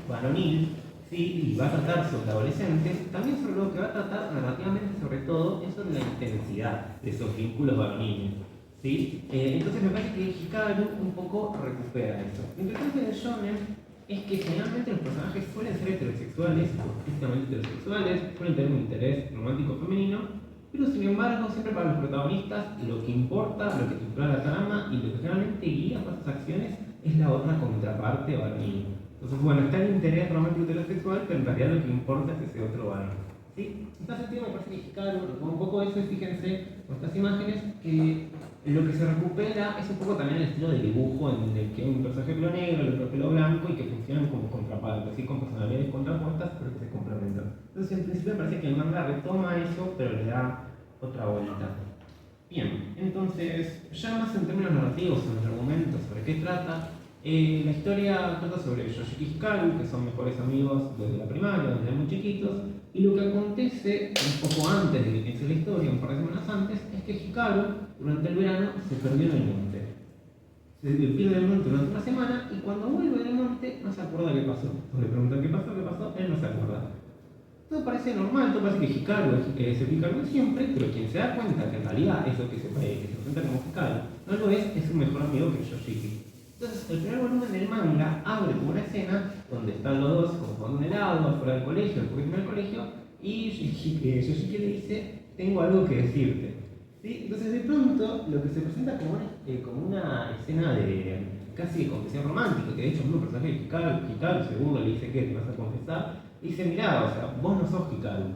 varonil, ¿sí? Y va a tratar sobre adolescentes, también sobre lo que va a tratar narrativamente sobre todo es sobre la intensidad de esos vínculos varoniles, ¿sí? Entonces me parece que Hikaru un poco recupera eso. Lo interesante del shonen es que generalmente los personajes suelen ser heterosexuales, explícitamente heterosexuales, suelen tener un interés romántico femenino, pero sin embargo siempre para los protagonistas lo que importa, lo que estructura la trama y lo que realmente guía todas sus acciones es la otra contraparte varonil. Entonces bueno, está el interés romántico heterosexual, pero en realidad lo que importa es ese otro varón, ¿sí? En este sentido me parece que Hikaru retoma un poco eso y fíjense con estas imágenes que lo que se recupera es un poco también el estilo de dibujo en el que hay un personaje pelo negro, el otro pelo blanco y que funcionan como contrapartes, ¿sí? Con personalidades contrapuestas pero que se complementan. Entonces en principio me parece que el manga retoma eso pero le da otra vuelta. Bien, entonces ya más en términos narrativos, sobre el argumento, sobre qué trata, la historia trata sobre Yoshiki y Hikaru, que son mejores amigos desde la primaria, desde muy chiquitos, y lo que acontece un poco antes de que inicie la historia, un par de semanas antes, es que Hikaru durante el verano se perdió en el monte. Se pierde el monte durante una semana y cuando vuelve del monte no se acuerda qué pasó. Le preguntan qué pasó, él no se acuerda. Todo parece normal, todo parece que Hikaru es el Hikaru siempre, pero quien se da cuenta que en realidad eso que se presenta como Hikaru no lo es su mejor amigo que es Yoshiki. Entonces, el primer volumen del manga abre con una escena donde están los dos como jugando en el agua, afuera del colegio, el primer colegio, y Yoshiki le dice, tengo algo que decirte. ¿Sí? Entonces, de pronto, lo que se presenta como una escena de casi de confesión romántica, que de hecho el mismo personaje de Hikaru se burla, le dice que te vas a confesar, y dice, mirá, o sea, vos no sos Hikaru,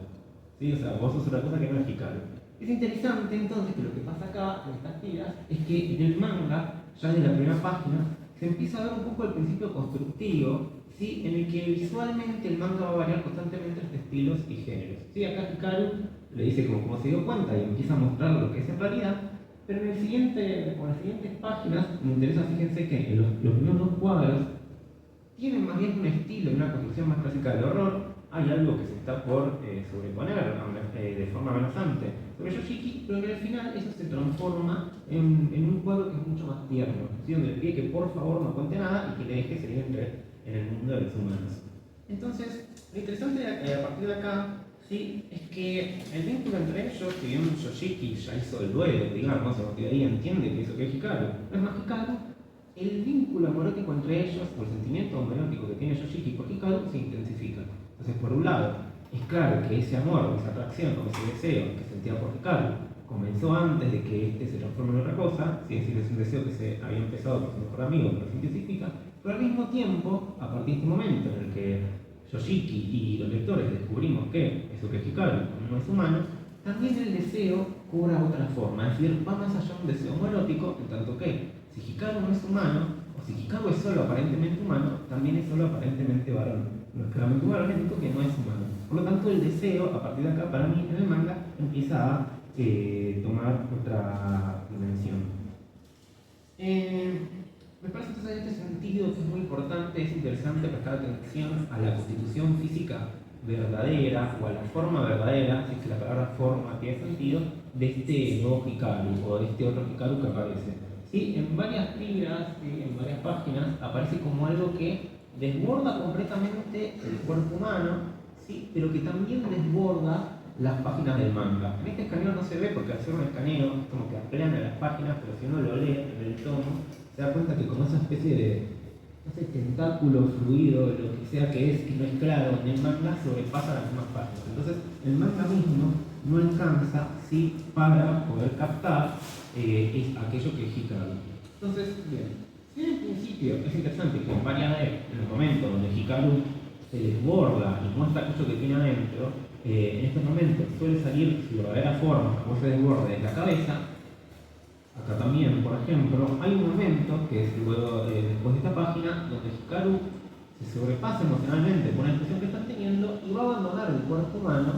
¿sí? O sea, vos sos otra cosa que no es Hikaru. Es interesante entonces que lo que pasa acá en estas tiras es que en el manga, ya desde la primera página, se empieza a ver un poco el principio constructivo, ¿sí? En el que visualmente el manga va a variar constantemente entre estilos y géneros. ¿Sí? Acá Hikaru le dice como se dio cuenta y empieza a mostrar lo que es en realidad, pero en las siguientes páginas me interesa, fíjense que en los primeros dos cuadros tienen más bien un estilo, una construcción más clásica del horror. Hay algo que se está por sobreponer de forma amenazante sobre Yoshiki, pero que al final eso se transforma en un cuadro que es mucho más tierno, ¿sí? Donde le pide que por favor no cuente nada y que le deje seguir en el mundo de los humanos. Entonces, lo interesante a partir de acá, ¿sí? Es que el vínculo entre ellos, si bien Yoshiki ya hizo el duelo, digamos, a partir de ahí entiende que eso que es Hikaru, no es más Hikaru, el vínculo amorotico entre ellos, o el sentimiento homoerótico que tiene Yoshiki por Hikaru, se intensifica. Entonces, por un lado, es claro que ese amor, esa atracción, o ese deseo que sentía por Hikaru comenzó antes de que este se transforme en otra cosa, es decir, es un deseo que se había empezado por su mejor amigo, pero se intensifica, pero al mismo tiempo, a partir de este momento en el que Yoshiki y los lectores descubrimos que eso que es Hikaru no es humano, también el deseo cobra otra forma, es decir, va más allá de un deseo homoerótico, en tanto que si Hikaru no es humano, o si Hikaru es solo aparentemente humano, también es solo aparentemente varón. No es claramente un varón, es único que no es humano. Por lo tanto, el deseo, a partir de acá, para mí, en el manga, empieza a tomar otra dimensión. Me parece entonces en este sentido que es muy importante, es interesante prestar atención a la constitución física verdadera o a la forma verdadera, si es que la palabra forma tiene sentido, de este nuevo Hikaru o de este otro Hikaru que aparece. ¿Sí? En varias tiras, ¿sí? En varias páginas, aparece como algo que desborda completamente el cuerpo humano, ¿sí? Pero que también desborda las páginas del manga. En este escaneo no se ve porque al ser un escaneo es como que aplana las páginas, pero si uno lo lee en el tomo, se da cuenta que como esa especie de, no sé, tentáculo fluido, lo que sea que es, que no es claro, en el manga sobrepasa las mismas páginas. Entonces, el manga mismo no alcanza, ¿sí? Para poder captar es aquello que es Hikaru. Entonces, bien, si en el principio es interesante que en varias veces, en el momento donde Hikaru se desborda y muestra aquello que tiene adentro, en este momento suele salir su verdadera forma, como se desborde de la cabeza. Acá también, por ejemplo, hay un momento que es luego, después de esta página, donde Hikaru se sobrepasa emocionalmente con la expresión que están teniendo y va a abandonar el cuerpo humano,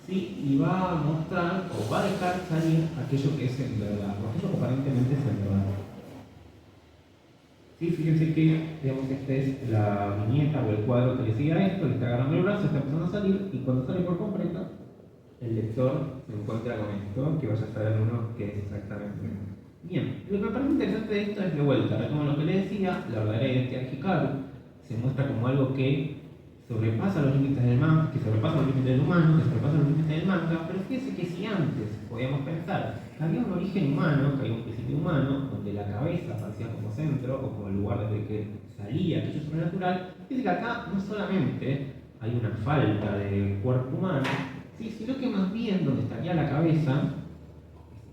¿sí? Y va a mostrar o va a dejar salir aquello que es en verdad, o aquello que aparentemente es en verdad. Sí, fíjense que, digamos, esta es la viñeta o el cuadro que le sigue a esto, le está agarrando el brazo, está empezando a salir, y cuando sale por completo, el lector se encuentra con esto, que vaya a saber uno qué es exactamente. Bien, lo que me parece interesante de esto es de vuelta, como lo que le decía, la verdadera identidad de Hikaru se muestra como algo que sobrepasa los límites del manga, que sobrepasa los límites del humano, que sobrepasa los límites del manga, pero fíjense que si antes podíamos pensar que había un origen humano, que había un principio humano, donde la cabeza aparecía como centro o como lugar desde que salía aquello sobrenatural, fíjense que acá no solamente hay una falta de cuerpo humano, ¿sí? Sino que más bien donde estaría la cabeza,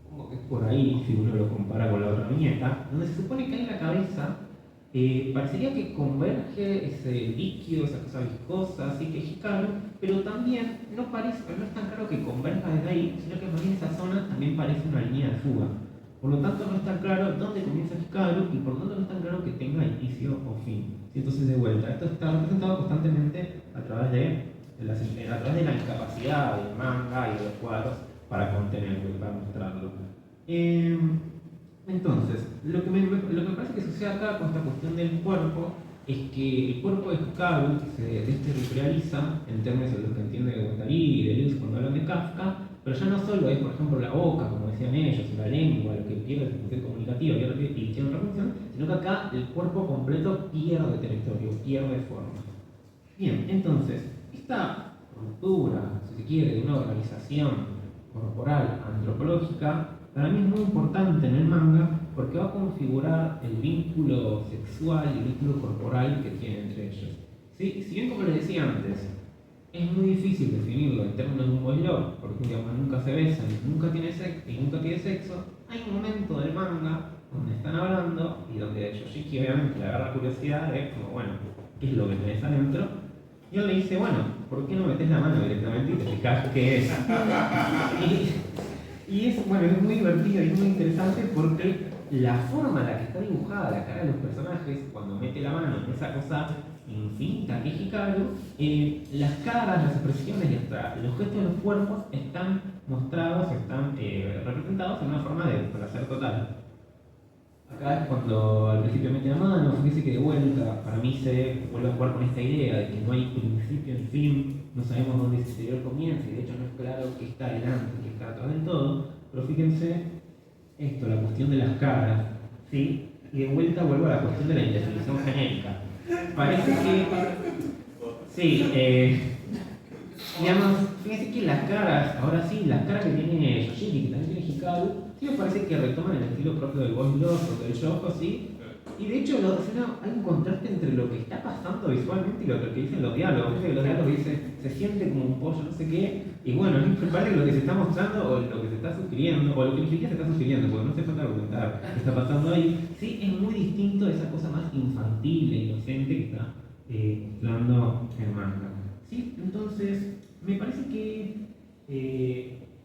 supongo que es por ahí, si uno lo compara con la otra viñeta, donde se supone que hay la cabeza, parecería que converge ese líquido, esa cosa viscosa, así que es Hikaru, pero también no es tan claro que converja desde ahí, sino que más bien esa zona también parece una línea de fuga. Por lo tanto, no está claro dónde comienza Hikaru y por lo tanto no está claro que tenga inicio o fin. Y entonces, de vuelta, esto está representado constantemente a través de la incapacidad del manga y de los cuadros para contenerlo y para mostrarlo. Entonces, lo que me parece que sucede acá con esta cuestión del cuerpo es que el cuerpo de Hikaru se desterritorializa en términos de lo que entiende Guattari y Deleuze cuando hablan de Kafka, pero ya no solo es, por ejemplo, la boca, como decían ellos, la lengua, lo que pierde su función comunicativa y tiene otra función, sino que acá el cuerpo completo pierde territorio, pierde forma. Bien, entonces, esta ruptura, si se quiere, de una organización corporal antropológica, para mí es muy importante en el manga porque va a configurar el vínculo sexual y el vínculo corporal que tienen entre ellos. ¿Sí? Si bien, como les decía antes, es muy difícil definirlo en términos de un boy love, porque digamos, nunca se besan, nunca tiene sexo, hay un momento del manga donde están hablando y donde Yoshiki obviamente le agarra curiosidad de como, bueno, ¿qué es lo que tenés adentro? Y él le dice, bueno, ¿por qué no metes la mano directamente y te fijas qué es? Y es, bueno, es muy divertido y muy interesante porque la forma en la que está dibujada la cara de los personajes, cuando mete la mano en esa cosa infinita que es Hikaru, las caras, las expresiones y hasta los gestos de los cuerpos están mostrados, están representados en una forma de placer total. Acá es cuando al principio mete la mano, fíjese que de vuelta, para mí se vuelve a jugar con esta idea de que no hay principio ni fin, no sabemos dónde ese exterior comienza y de hecho no es claro qué está delante, qué está atrás del todo, pero fíjense esto, la cuestión de las caras, ¿sí? Y de vuelta vuelvo a la cuestión de la indefinición genérica. Parece que, sí, digamos, fíjense que las caras, ahora sí, las caras que tiene Yoshiki, que también tiene Hikaru, sí me parece que retoman el estilo propio del boy love o del shoujo, ¿sí? Y de hecho hay un contraste entre lo que está pasando visualmente y lo que dicen los diálogos. Fíjense que los diálogos dicen, se siente como un pollo, no sé qué, y bueno, me parece que lo que se está mostrando o lo que se está sugiriendo, o lo que ni siquiera se está sugiriendo, porque no se falta argumentar qué está pasando ahí, sí, es muy distinto de esa cosa más infantil e inocente que está mostrando el manga. ¿Sí? Entonces, me parece que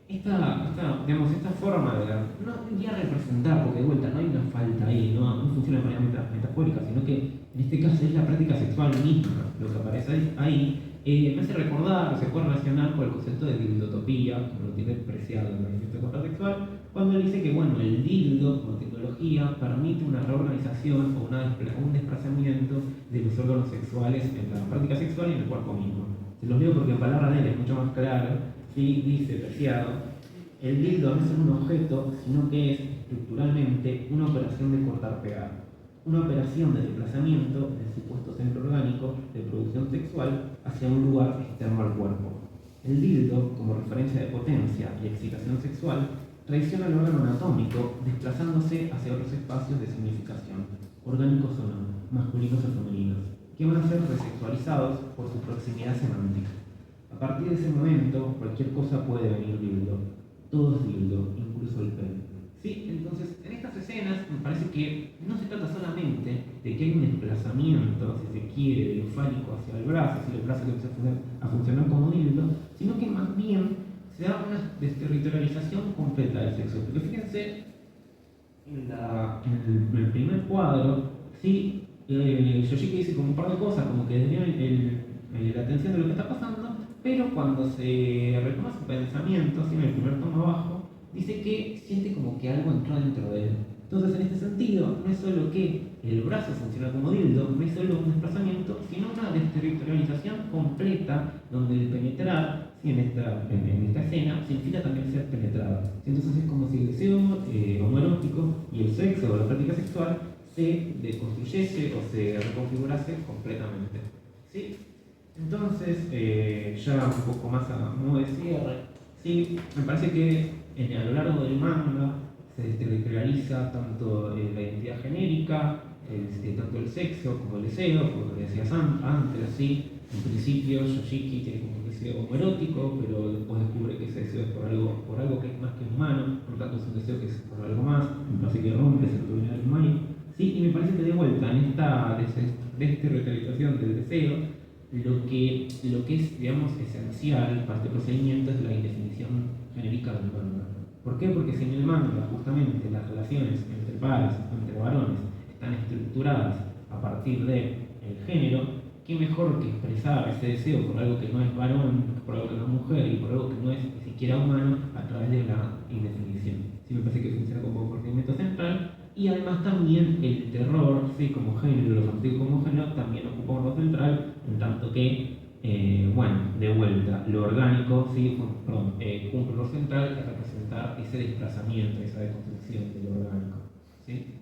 esta forma de no diría representar, porque de vuelta no hay una falta ahí, no funciona de manera metafórica, sino que en este caso es la práctica sexual misma lo que aparece ahí, me hace recordar, se puede relacionar con el concepto de dildotopía, como lo tiene Preciado en el manifiesto sexual, cuando él dice que bueno, el dildo como tecnología permite una reorganización o un desplazamiento de los órganos sexuales en la práctica sexual y en el cuerpo mismo. Se los leo porque en palabras de él es mucho más claro, ¿sí? Dice Preciado, el dildo no es un objeto, sino que es estructuralmente una operación de cortar-pegar, una operación de desplazamiento del supuesto centro orgánico de producción sexual hacia un lugar externo al cuerpo. El dildo, como referencia de potencia y excitación sexual, traiciona el órgano anatómico desplazándose hacia otros espacios de significación, orgánicos o no, masculinos o femeninos, que van a ser resexualizados por su proximidad semántica. A partir de ese momento, cualquier cosa puede venir dildo. Todo es dildo, incluso el pene. ¿Sí? Entonces, en estas escenas me parece que no se trata solamente de que hay un desplazamiento, si se quiere, de lo fálico hacia el brazo, si el brazo que empieza a funcionar como dildo, sino que más bien se da una desterritorialización completa del sexo. Porque fíjense, en el primer cuadro, ¿sí? Yoshiki dice como un par de cosas, como que desvía la atención de lo que está pasando, pero cuando se retoma su pensamiento, ¿sí? En el primer tono abajo, dice que siente como que algo entró dentro de él. Entonces, en este sentido, no es solo que el brazo funciona como dildo, no es solo un desplazamiento, sino una desterritorialización completa, donde el penetrar, ¿sí? en esta escena, significa también ser penetrado. Entonces, es como si el deseo homoerótico y el sexo o la práctica sexual se deconstruyese o se reconfigurase completamente. ¿Sí? Entonces, ya un poco más a modo de cierre, ¿sí? Me parece que a lo largo del manga se desterritorializa tanto la identidad genérica, tanto el sexo como el deseo, como decías antes, ¿sí? En principio Yoshiki tiene como un deseo homoerótico, pero después descubre que ese deseo es por algo que es más que humano, por lo tanto es un deseo que es por algo más, me parece que rompe ese binario humano. ¿Sí? Y me parece que de vuelta en esta desterritorialización del deseo, lo que es, digamos, esencial para este procedimiento es la indefinición genérica del manga. ¿Por qué? Porque si en el manga justamente las relaciones entre pares, entre varones, están estructuradas a partir del género, qué mejor que expresar ese deseo por algo que no es varón, por algo que no es mujer y por algo que no es ni siquiera humano a través de la indefinición. Sí, me parece que funciona como procedimiento central. Y además también el terror, ¿sí? Como género, lo fantástico como género, también ocupa un rol central, en tanto que, de vuelta, lo orgánico, ¿sí? Cumple un rol central que representar ese desplazamiento, esa deconstrucción de lo orgánico. ¿Sí?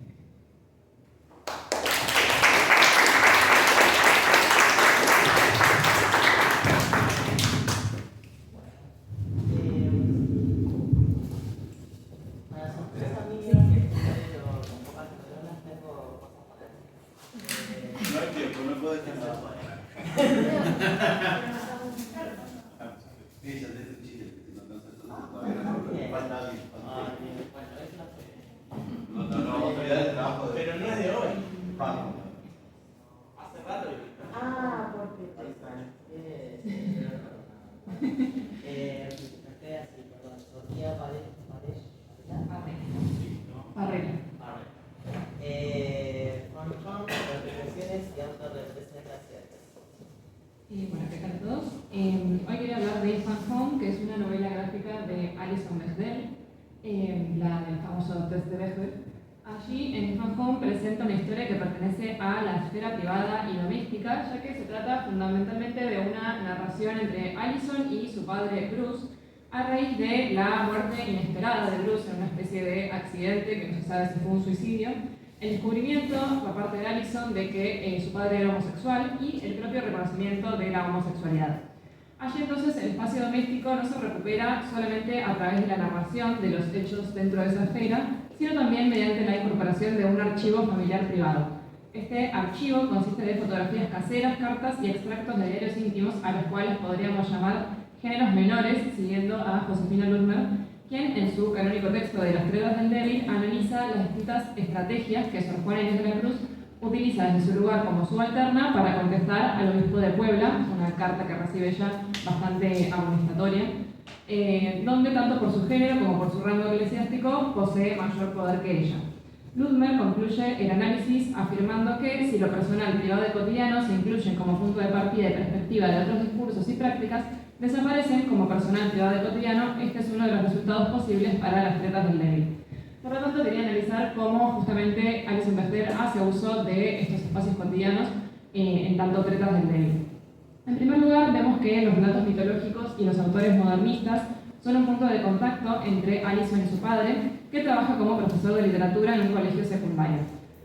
No hay tiempo, no puedo estar nada. Sí, ya te un chiste, falta alguien. No, autoridad de trabajo. Pero no es de hoy. Vamos. Hace rato. Porque Estoy así, perdón. Sofía Barrera. Fanfan, representaciones y autorrepresentaciones. Bueno, ¿qué tal a todos? Hoy quería hablar de Fan Home, que es una novela gráfica de Alison Bechdel, la del famoso test de Bechdel. Allí en Fan Home presenta una historia que pertenece a la esfera privada y doméstica, ya que se trata fundamentalmente de una narración entre Alison y su padre Bruce, a raíz de la muerte inesperada de Bruce en una especie de accidente que no se sabe si fue un suicidio, el descubrimiento por parte de Alison de que su padre era homosexual y el propio reconocimiento de la homosexualidad. Allí entonces el espacio doméstico no se recupera solamente a través de la narración de los hechos dentro de esa esfera, sino también mediante la incorporación de un archivo familiar privado. Este archivo consiste de fotografías caseras, cartas y extractos de diarios íntimos a los cuales podríamos llamar géneros menores, siguiendo a Josefina Ludmer, quien en su canónico texto de Las Tretas del Débil analiza las distintas estrategias que Sor Juana Inés de la Cruz utiliza desde su lugar como subalterna para contestar al obispo de Puebla, una carta que recibe ella bastante amonestatoria, donde tanto por su género como por su rango eclesiástico posee mayor poder que ella. Ludmer concluye el análisis afirmando que si lo personal, privado y cotidiano se incluyen como punto de partida y perspectiva de otros discursos y prácticas, desaparecen como personal, privado y cotidiano. Este es uno de los resultados posibles para Las Tretas del Débil. Por lo tanto, quería analizar cómo justamente Alison Bechdel hace uso de estos espacios cotidianos en tanto Tretas del Débil. En primer lugar, vemos que los relatos mitológicos y los autores modernistas son un punto de contacto entre Allison y su padre, que trabaja como profesor de literatura en un colegio secundario.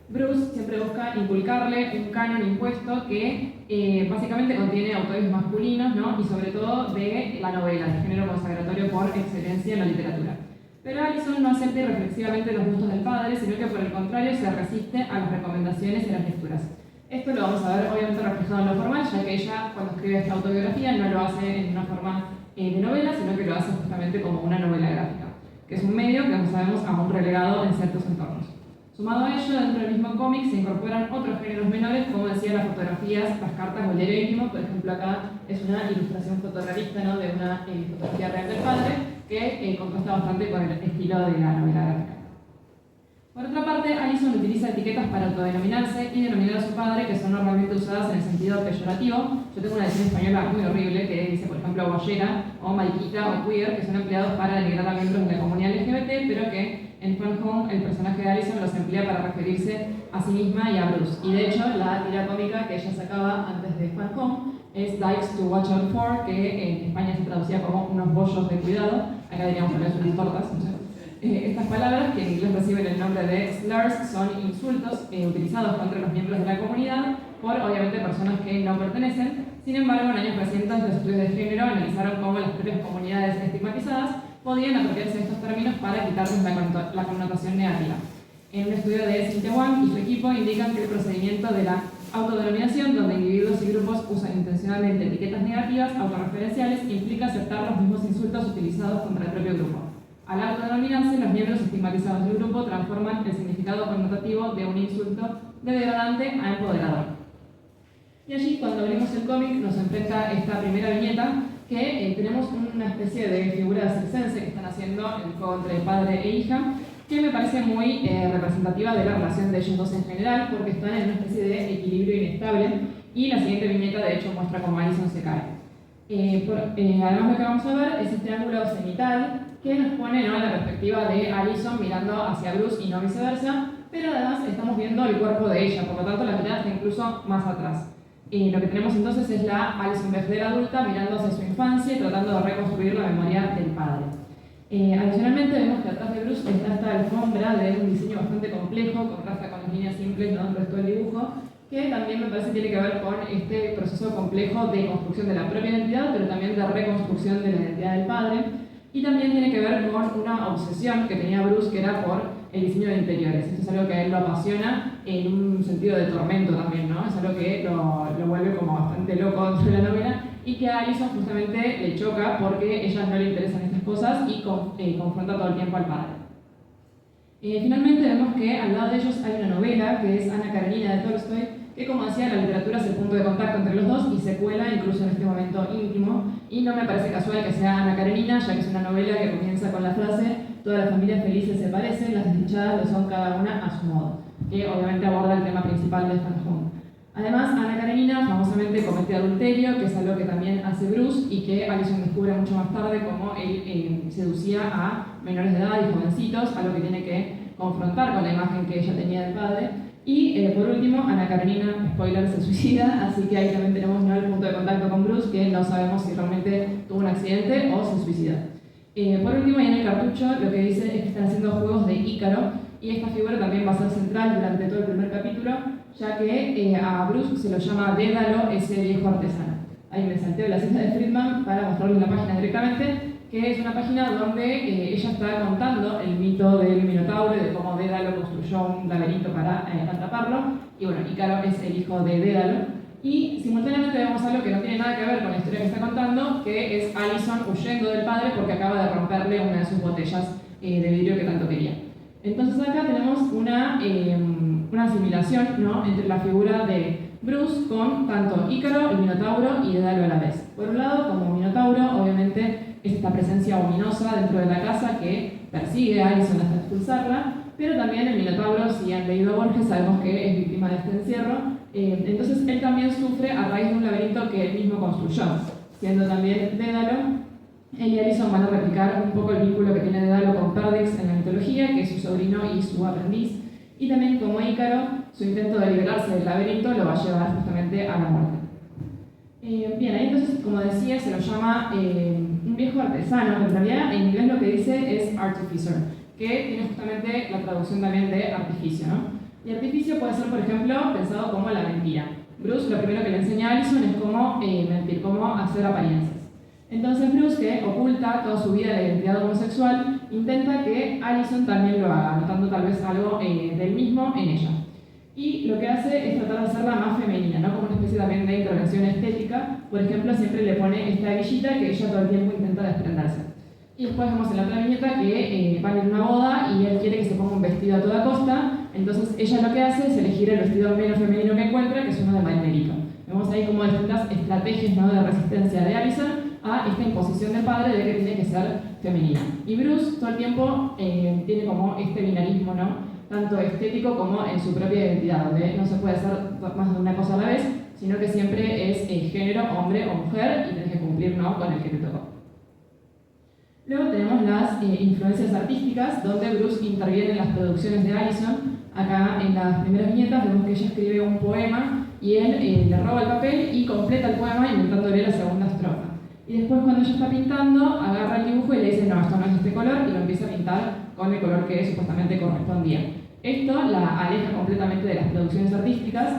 Bruce siempre busca inculcarle un canon impuesto que básicamente contiene autores masculinos, ¿no? Y sobre todo de la novela, el género consagratorio por excelencia en la literatura. Pero Allison no acepta irreflexivamente los gustos del padre, sino que por el contrario se resiste a las recomendaciones y las lecturas. Esto lo vamos a ver obviamente reflejado en lo formal, ya que ella cuando escribe esta autobiografía no lo hace en una forma de novela, sino que lo hace justamente como una novela gráfica, que es un medio que, como sabemos, aún relegado en ciertos entornos. Sumado a ello, dentro del mismo cómic se incorporan otros géneros menores, como decía, las fotografías, las cartas o el diario íntimo. Por ejemplo, acá es una ilustración fotorrealista, ¿no? De una fotografía real del padre, que contrasta bastante con el estilo de la novela gráfica. Por otra parte, Allison utiliza etiquetas para autodenominarse y denominar a su padre, que son normalmente usadas en el sentido peyorativo. Yo tengo una edición española muy horrible que dice, por ejemplo, boyera o mariquita o queer, que son empleados para denigrar a miembros de la comunidad LGBT, pero que en Fun Home el personaje de Allison los emplea para referirse a sí misma y a Bruce. Y de hecho, la tira cómica que ella sacaba antes de Fun Home es Dykes to Watch Out For, que en España se traducía como unos bollos de cuidado. Acá diríamos que es unas tortas, no sé. Estas palabras, que en inglés reciben el nombre de slurs, son insultos utilizados contra los miembros de la comunidad por, obviamente, personas que no pertenecen. Sin embargo, en años recientes los estudios de género analizaron cómo las propias comunidades estigmatizadas podían apropiarse de estos términos para quitarles la connotación negativa. En un estudio de Cynthia Wang y su equipo indican que el procedimiento de la autodenominación, donde individuos y grupos usan intencionalmente etiquetas negativas autorreferenciales, implica aceptar los mismos insultos utilizados contra el propio grupo. Al autodenominarse, los miembros estigmatizados del grupo transforman el significado connotativo de un insulto de degradante a empoderador. Y allí, cuando abrimos el cómic, nos enfrenta esta primera viñeta, que tenemos una especie de figura circense que están haciendo el juego entre padre e hija, que me parece muy representativa de la relación de ellos dos en general, porque están en una especie de equilibrio inestable, y la siguiente viñeta de hecho muestra cómo Allison se cae. Además, lo que vamos a ver es este ángulo cenital que nos pone, ¿no?, en la perspectiva de Allison mirando hacia Bruce y no viceversa, pero además estamos viendo el cuerpo de ella, por lo tanto la mirada está incluso más atrás. Lo que tenemos entonces es la Allison Bechdel adulta mirando hacia su infancia y tratando de reconstruir la memoria del padre. Adicionalmente vemos que atrás de Bruce está esta alfombra de un diseño bastante complejo, contrasta con las líneas simples, ¿no?, del resto del dibujo, que también me parece tiene que ver con este proceso complejo de construcción de la propia identidad, pero también de reconstrucción de la identidad del padre, y también tiene que ver con una obsesión que tenía Bruce, que era por el diseño de interiores. Esto es algo que a él lo apasiona en un sentido de tormento también, ¿no? Es algo que lo vuelve como bastante loco dentro de la novela, y que a Allison justamente le choca porque a ella no le interesan estas cosas y confronta todo el tiempo al padre. Finalmente vemos que al lado de ellos hay una novela que es Ana Karenina de Tolstoy, que, como decía, la literatura es el punto de contacto entre los dos y se cuela incluso en este momento íntimo, y no me parece casual que sea Ana Karenina, ya que es una novela que comienza con la frase "todas las familias felices se parecen, las desdichadas lo son cada una a su modo", que obviamente aborda el tema principal de Fun Home. Además, Ana Karenina famosamente comete adulterio, que es algo que también hace Bruce y que Allison descubre mucho más tarde, como él seducía a menores de edad y jovencitos, algo que tiene que confrontar con la imagen que ella tenía del padre. Y por último, Ana Karenina, spoiler, se suicida, así que ahí también tenemos, ¿no?, el punto de contacto con Bruce, que no sabemos si realmente tuvo un accidente o se suicida. Por último, y en el cartucho, lo que dice es que están haciendo juegos de Ícaro, y esta figura también va a ser central durante todo el primer capítulo, ya que a Bruce se lo llama Dédalo, ese viejo artesano. Ahí me salteo la cita de Friedman para mostrarles la página directamente, que es una página donde ella está contando el mito del Minotauro, de cómo Dédalo construyó un laberinto para atraparlo, y bueno, Ícaro es el hijo de Dédalo, y simultáneamente vemos algo que no tiene nada que ver con la historia que está contando, que es Allison huyendo del padre porque acaba de romperle una de sus botellas de vidrio que tanto quería. Entonces acá tenemos una asimilación, ¿no?, entre la figura de Bruce con tanto Ícaro, el Minotauro y Dédalo a la vez. Por un lado, como Minotauro, obviamente es esta presencia ominosa dentro de la casa que persigue a Allison hasta expulsarla, pero también el Minotauro, si han leído a Borges, sabemos que es víctima de este encierro. Entonces él también sufre a raíz de un laberinto que él mismo construyó. Siendo también Dédalo, él y Allison van a replicar un poco el vínculo que tiene Dédalo con Perdix en la mitología, que es su sobrino y su aprendiz, y también como Ícaro, su intento de liberarse del laberinto lo va a llevar justamente a la muerte. Bien, ahí entonces, como decía, se lo llama un un viejo artesano, que en realidad en inglés lo que dice es artificer, que tiene justamente la traducción también de artificio, ¿no? Y artificio puede ser, por ejemplo, pensado como la mentira. Bruce lo primero que le enseña a Allison es cómo mentir, cómo hacer apariencias. Entonces Bruce, que oculta toda su vida la identidad homosexual, intenta que Allison también lo haga, notando tal vez algo del mismo en ella. Y lo que hace es tratar de hacerla más femenina, ¿no? Como una especie también de intervención estética. Por ejemplo, siempre le pone esta hebillita que ella todo el tiempo intenta desprenderse. Y después vemos en la otra viñeta que van a ir a una boda y él quiere que se ponga un vestido a toda costa. Entonces ella lo que hace es elegir el vestido menos femenino que encuentra, que es uno de marinerito. Vemos ahí como distintas estrategias, ¿no?, de resistencia de Allison a esta imposición del padre de que tiene que ser femenina. Y Bruce todo el tiempo tiene como este binarismo, ¿no?, tanto estético como en su propia identidad, donde no se puede hacer más de una cosa a la vez, sino que siempre es género, hombre o mujer, y tienes que cumplir, ¿no?, con el que te tocó. Luego tenemos las influencias artísticas, donde Bruce interviene en las producciones de Allison. Acá en las primeras viñetas vemos que ella escribe un poema y él le roba el papel y completa el poema inventándole la segunda estrofa. Y después, cuando ella está pintando, agarra el dibujo y le dice: no, esto no es este color, y lo empieza a pintar con el color que supuestamente correspondía. Esto la aleja completamente de las producciones artísticas.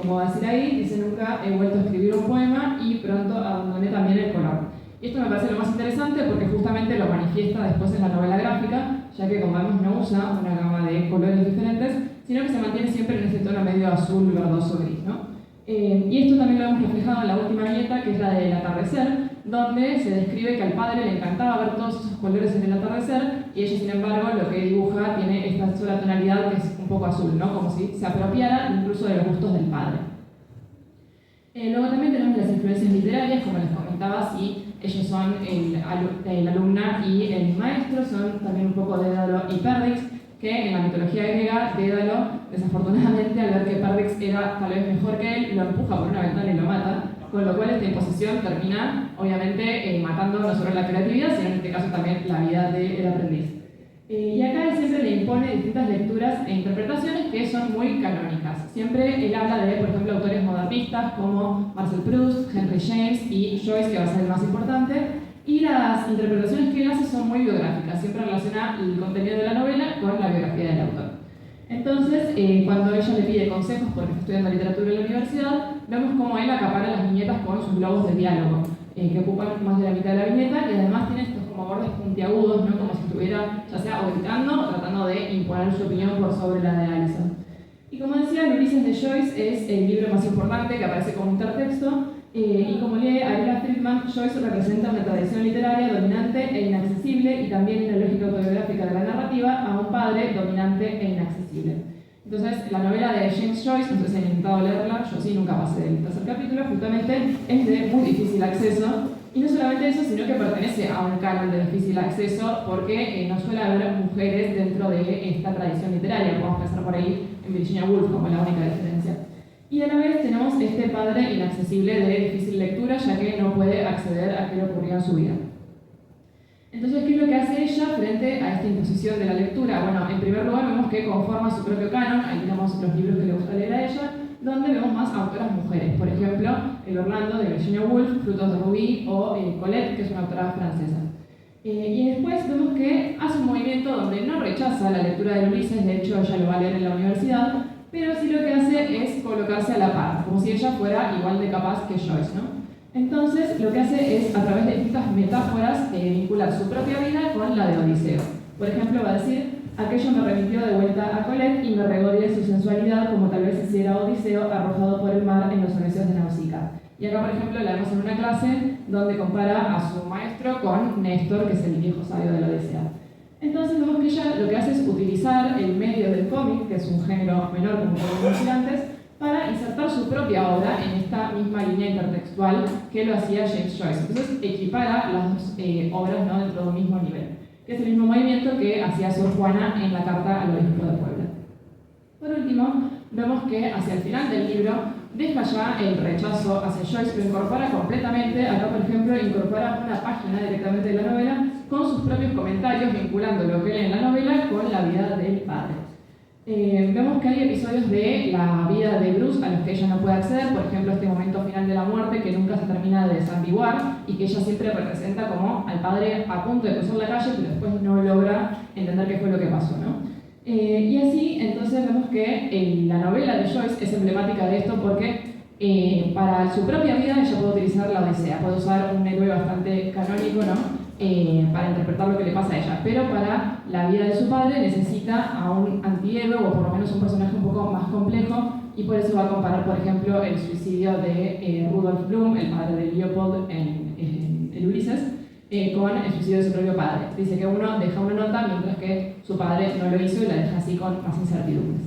Como va a decir ahí, dice: nunca he vuelto a escribir un poema y pronto abandoné también el color. Y esto me parece lo más interesante porque justamente lo manifiesta después en la novela gráfica, ya que, como vemos, no usa una gama de colores diferentes, sino que se mantiene siempre en ese tono medio azul, verdoso, gris, ¿no? Y esto también lo hemos reflejado en la última viñeta, que es la del atardecer, donde se describe que al padre le encantaba ver todos esos colores en el atardecer, y ella, sin embargo, lo que dibuja tiene esta sola tonalidad que es un poco azul, ¿no?, como si se apropiara incluso de los gustos del padre. Luego también tenemos las influencias literarias, como les comentaba, si ellos son el alumna y el maestro, son también un poco Dédalo y Perdix, que en la mitología griega, Dédalo, desafortunadamente, al ver que Perdix era tal vez mejor que él, lo empuja por una ventana y lo mata, con lo cual esta imposición termina, obviamente, matando no solo la creatividad, sino en este caso también la vida del aprendiz. Y acá él siempre le impone distintas lecturas e interpretaciones que son muy canónicas. Siempre él habla de, por ejemplo, autores modernistas como Marcel Proust, Henry James y Joyce, que va a ser el más importante, y las interpretaciones que él hace son muy biográficas, siempre relaciona el contenido de la novela con la biografía del autor. Entonces, cuando ella le pide consejos porque está estudiando literatura en la universidad, vemos cómo él acapara las viñetas con sus globos de diálogo, que ocupan más de la mitad de la viñeta, y además tiene estos como bordes puntiagudos, ¿no?, como si estuviera ya sea o gritando o tratando de imponer su opinión por sobre la de Allison. Y como decía, el Ulises de Joyce es el libro más importante que aparece como intertexto, y como lee Ariela Friedman, Joyce representa una tradición literaria dominante e inaccesible, y también una lógica autobiográfica de la narrativa a un padre dominante e inaccesible. Entonces, la novela de James Joyce, no sé si han intentado leerla, yo sí, nunca pasé del tercer capítulo, justamente es de muy difícil acceso, y no solamente eso, sino que pertenece a un canon de difícil acceso porque no suele haber mujeres dentro de esta tradición literaria. Podemos pensar por ahí en Virginia Woolf como la única diferencia. Y a la vez tenemos este padre inaccesible de difícil lectura, ya que no puede acceder a qué le ocurrió en su vida. Entonces, ¿qué es lo que hace ella frente a esta imposición de la lectura? Bueno, en primer lugar vemos que conforma su propio canon. Ahí tenemos los libros que le gusta leer a ella, donde vemos más autoras mujeres. Por ejemplo, El Orlando de Virginia Woolf, Frutos de Rubí, o Colette, que es una autora francesa. Y después vemos que hace un movimiento donde no rechaza la lectura de Ulises, de hecho ella lo va a leer en la universidad, pero sí lo que hace es colocarse a la par, como si ella fuera igual de capaz que Joyce, ¿no? Entonces, lo que hace es, a través de distintas metáforas, vincular su propia vida con la de Odiseo. Por ejemplo, va a decir: aquello me remitió de vuelta a Colette y me regodeé su sensualidad, como tal vez hiciera Odiseo arrojado por el mar en los Cenicios de Nausicaa. Y acá, por ejemplo, la vemos en una clase donde compara a su maestro con Néstor, que es el viejo sabio de la Odisea. Entonces vemos que ella lo que hace es utilizar el medio del cómic, que es un género menor, como podemos decir antes, para insertar su propia obra en esta misma línea intertextual que lo hacía James Joyce. Entonces equipara las dos obras, ¿no?, dentro de un mismo nivel, que es el mismo movimiento que hacía Sor Juana en la carta al obispo de Puebla. Por último, vemos que hacia el final del libro deja ya el rechazo hacia Joyce, lo incorpora completamente. Acá, por ejemplo, incorpora una página directamente de la novela con sus propios comentarios, vinculando lo que lee en la novela con la vida del padre. Vemos que hay episodios de la vida de Bruce a los que ella no puede acceder, por ejemplo, este momento final de la muerte que nunca se termina de desambiguar y que ella siempre representa como al padre a punto de cruzar la calle, pero después no logra entender qué fue lo que pasó, ¿no? Y así, entonces vemos que la novela de Joyce es emblemática de esto porque para su propia vida ella puede utilizar la Odisea, puede usar un héroe bastante canónico, ¿no? Para interpretar lo que le pasa a ella, pero para la vida de su padre necesita a un antihéroe o por lo menos un personaje un poco más complejo y por eso va a comparar, por ejemplo, el suicidio de Rudolf Bloom, el padre de Leopold en el Ulises, con el suicidio de su propio padre. Dice que uno deja una nota mientras que su padre no lo hizo y la deja así con más incertidumbres.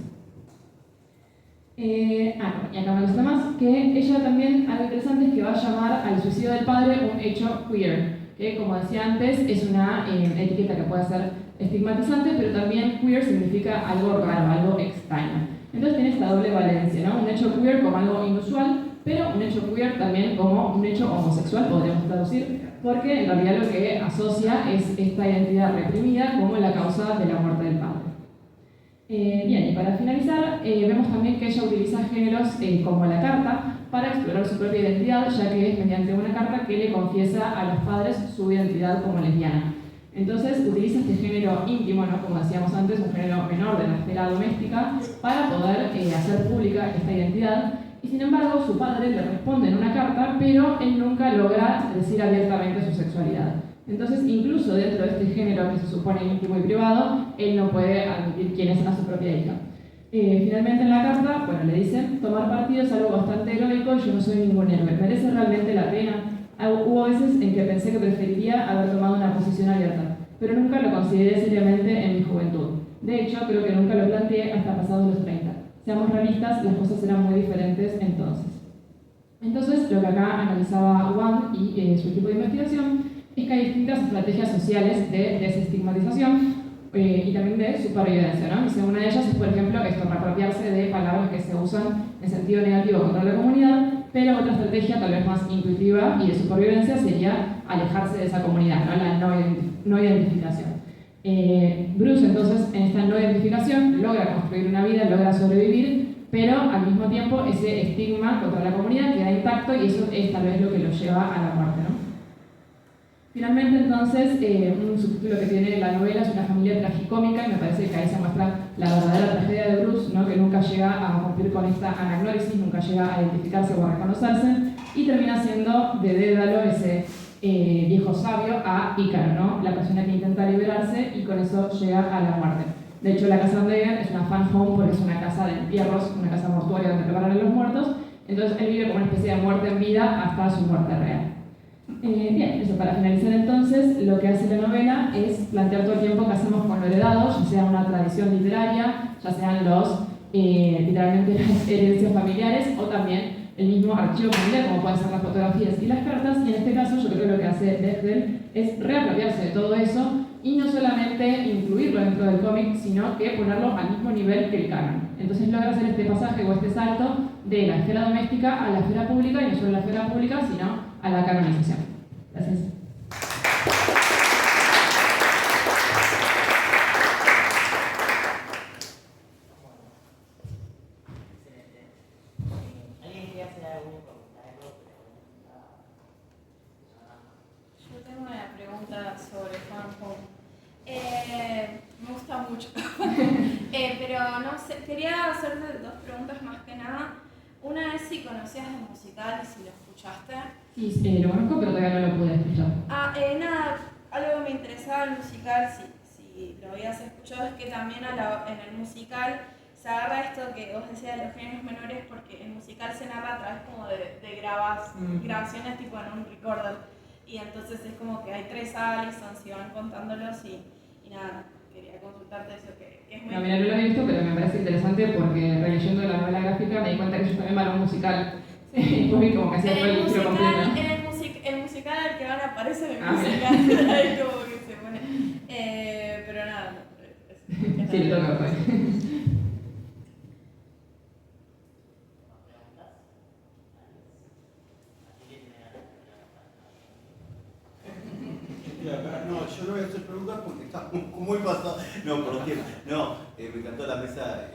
Y acá me gusta más que ella también, algo interesante es que va a llamar al suicidio del padre un hecho queer, que como decía antes es una etiqueta que puede ser estigmatizante, pero también queer significa algo raro, algo extraño. Entonces tiene esta doble valencia, ¿no? Un hecho queer como algo inusual, pero un hecho queer también como un hecho homosexual, podríamos traducir, porque en realidad lo que asocia es esta identidad reprimida como la causa de la muerte del padre. Bien, y para finalizar, vemos también que ella utiliza géneros como la carta para explorar su propia identidad, ya que es mediante una carta que le confiesa a los padres su identidad como lesbiana. Entonces utiliza este género íntimo, ¿no? Como decíamos antes, un género menor de la esfera doméstica, para poder hacer pública esta identidad. Y sin embargo, su padre le responde en una carta, pero él nunca logra decir abiertamente su sexualidad. Entonces, incluso dentro de este género que se supone íntimo y privado, él no puede admitir quién es a su propia hija. Finalmente en la carta, bueno, le dicen, tomar partido es algo bastante heroico, yo no soy ningún héroe, ¿merece realmente la pena? Hubo veces en que pensé que preferiría haber tomado una posición abierta, pero nunca lo consideré seriamente en mi juventud. De hecho, creo que nunca lo planteé hasta pasados los 30. Seamos realistas, las cosas eran muy diferentes entonces. Entonces, lo que acá analizaba Wang y su equipo de investigación es que hay distintas estrategias sociales de desestigmatización y también de supervivencia, ¿no? Y según una de ellas es, por ejemplo, esto, reapropiarse de palabras que se usan en sentido negativo contra la comunidad, pero otra estrategia, tal vez más intuitiva y de supervivencia, sería alejarse de esa comunidad, ¿no? La no identificación. Bruce, entonces, en esta no identificación, logra construir una vida, logra sobrevivir, pero al mismo tiempo ese estigma contra la comunidad queda intacto y eso es tal vez lo que lo lleva a la muerte, ¿no? Finalmente, entonces, un subtítulo que tiene la novela es una familia tragicómica y me parece que ahí se muestra la verdadera tragedia de Bruce, ¿no? Que nunca llega a cumplir con esta anagnórisis, nunca llega a identificarse o a reconocerse y termina siendo de Dédalo, ese viejo sabio, a Ícaro, ¿no? La persona que intenta liberarse y con eso llega a la muerte. De hecho, la casa donde viven es una fan home porque es una casa de entierros, una casa mortuoria donde preparan a los muertos, entonces él vive como una especie de muerte en vida hasta su muerte real. Bien, eso para finalizar entonces, lo que hace la novela es plantear todo el tiempo qué hacemos con lo heredado, ya sea una tradición literaria, ya sean literalmente las herencias familiares o también el mismo archivo familiar, como pueden ser las fotografías y las cartas, y en este caso yo creo que lo que hace Bechdel es reapropiarse de todo eso y no solamente incluirlo dentro del cómic, sino que ponerlo al mismo nivel que el canon. Entonces logra hacer este pasaje o este salto de la esfera doméstica a la esfera pública, y no solo la esfera pública, sino a la canonización. Gracias. ¿Alguien quiere hacer algún comentario? Yo tengo una pregunta sobre Fan Home. Me gusta mucho. Pero no sé, quería hacerte dos preguntas más que nada. Una es si conocías el musical y si lo escuchaste. Sí, lo conozco, pero todavía no lo pude escuchar. Nada, algo que me interesaba del musical, si lo habías escuchado, es que también en el musical se agarra esto que vos decías de los géneros menores, porque el musical se narra a través como de grabaciones tipo en un recorder. Y entonces es como que hay 3 Alison, y van contándolos y nada, quería consultarte eso, que es muy... No, mira, no lo he visto, pero me parece interesante porque releyendo la novela gráfica me di cuenta que ellos también van a un musical. Y pues como que hacía todo el giro completo. El musical al que van aparece en el musical, ahí como que se pone... pero nada, no, sí, le toca, pues. No, yo no voy a hacer preguntas porque está muy pasado. No, por los tiempos. No, me encantó la mesa,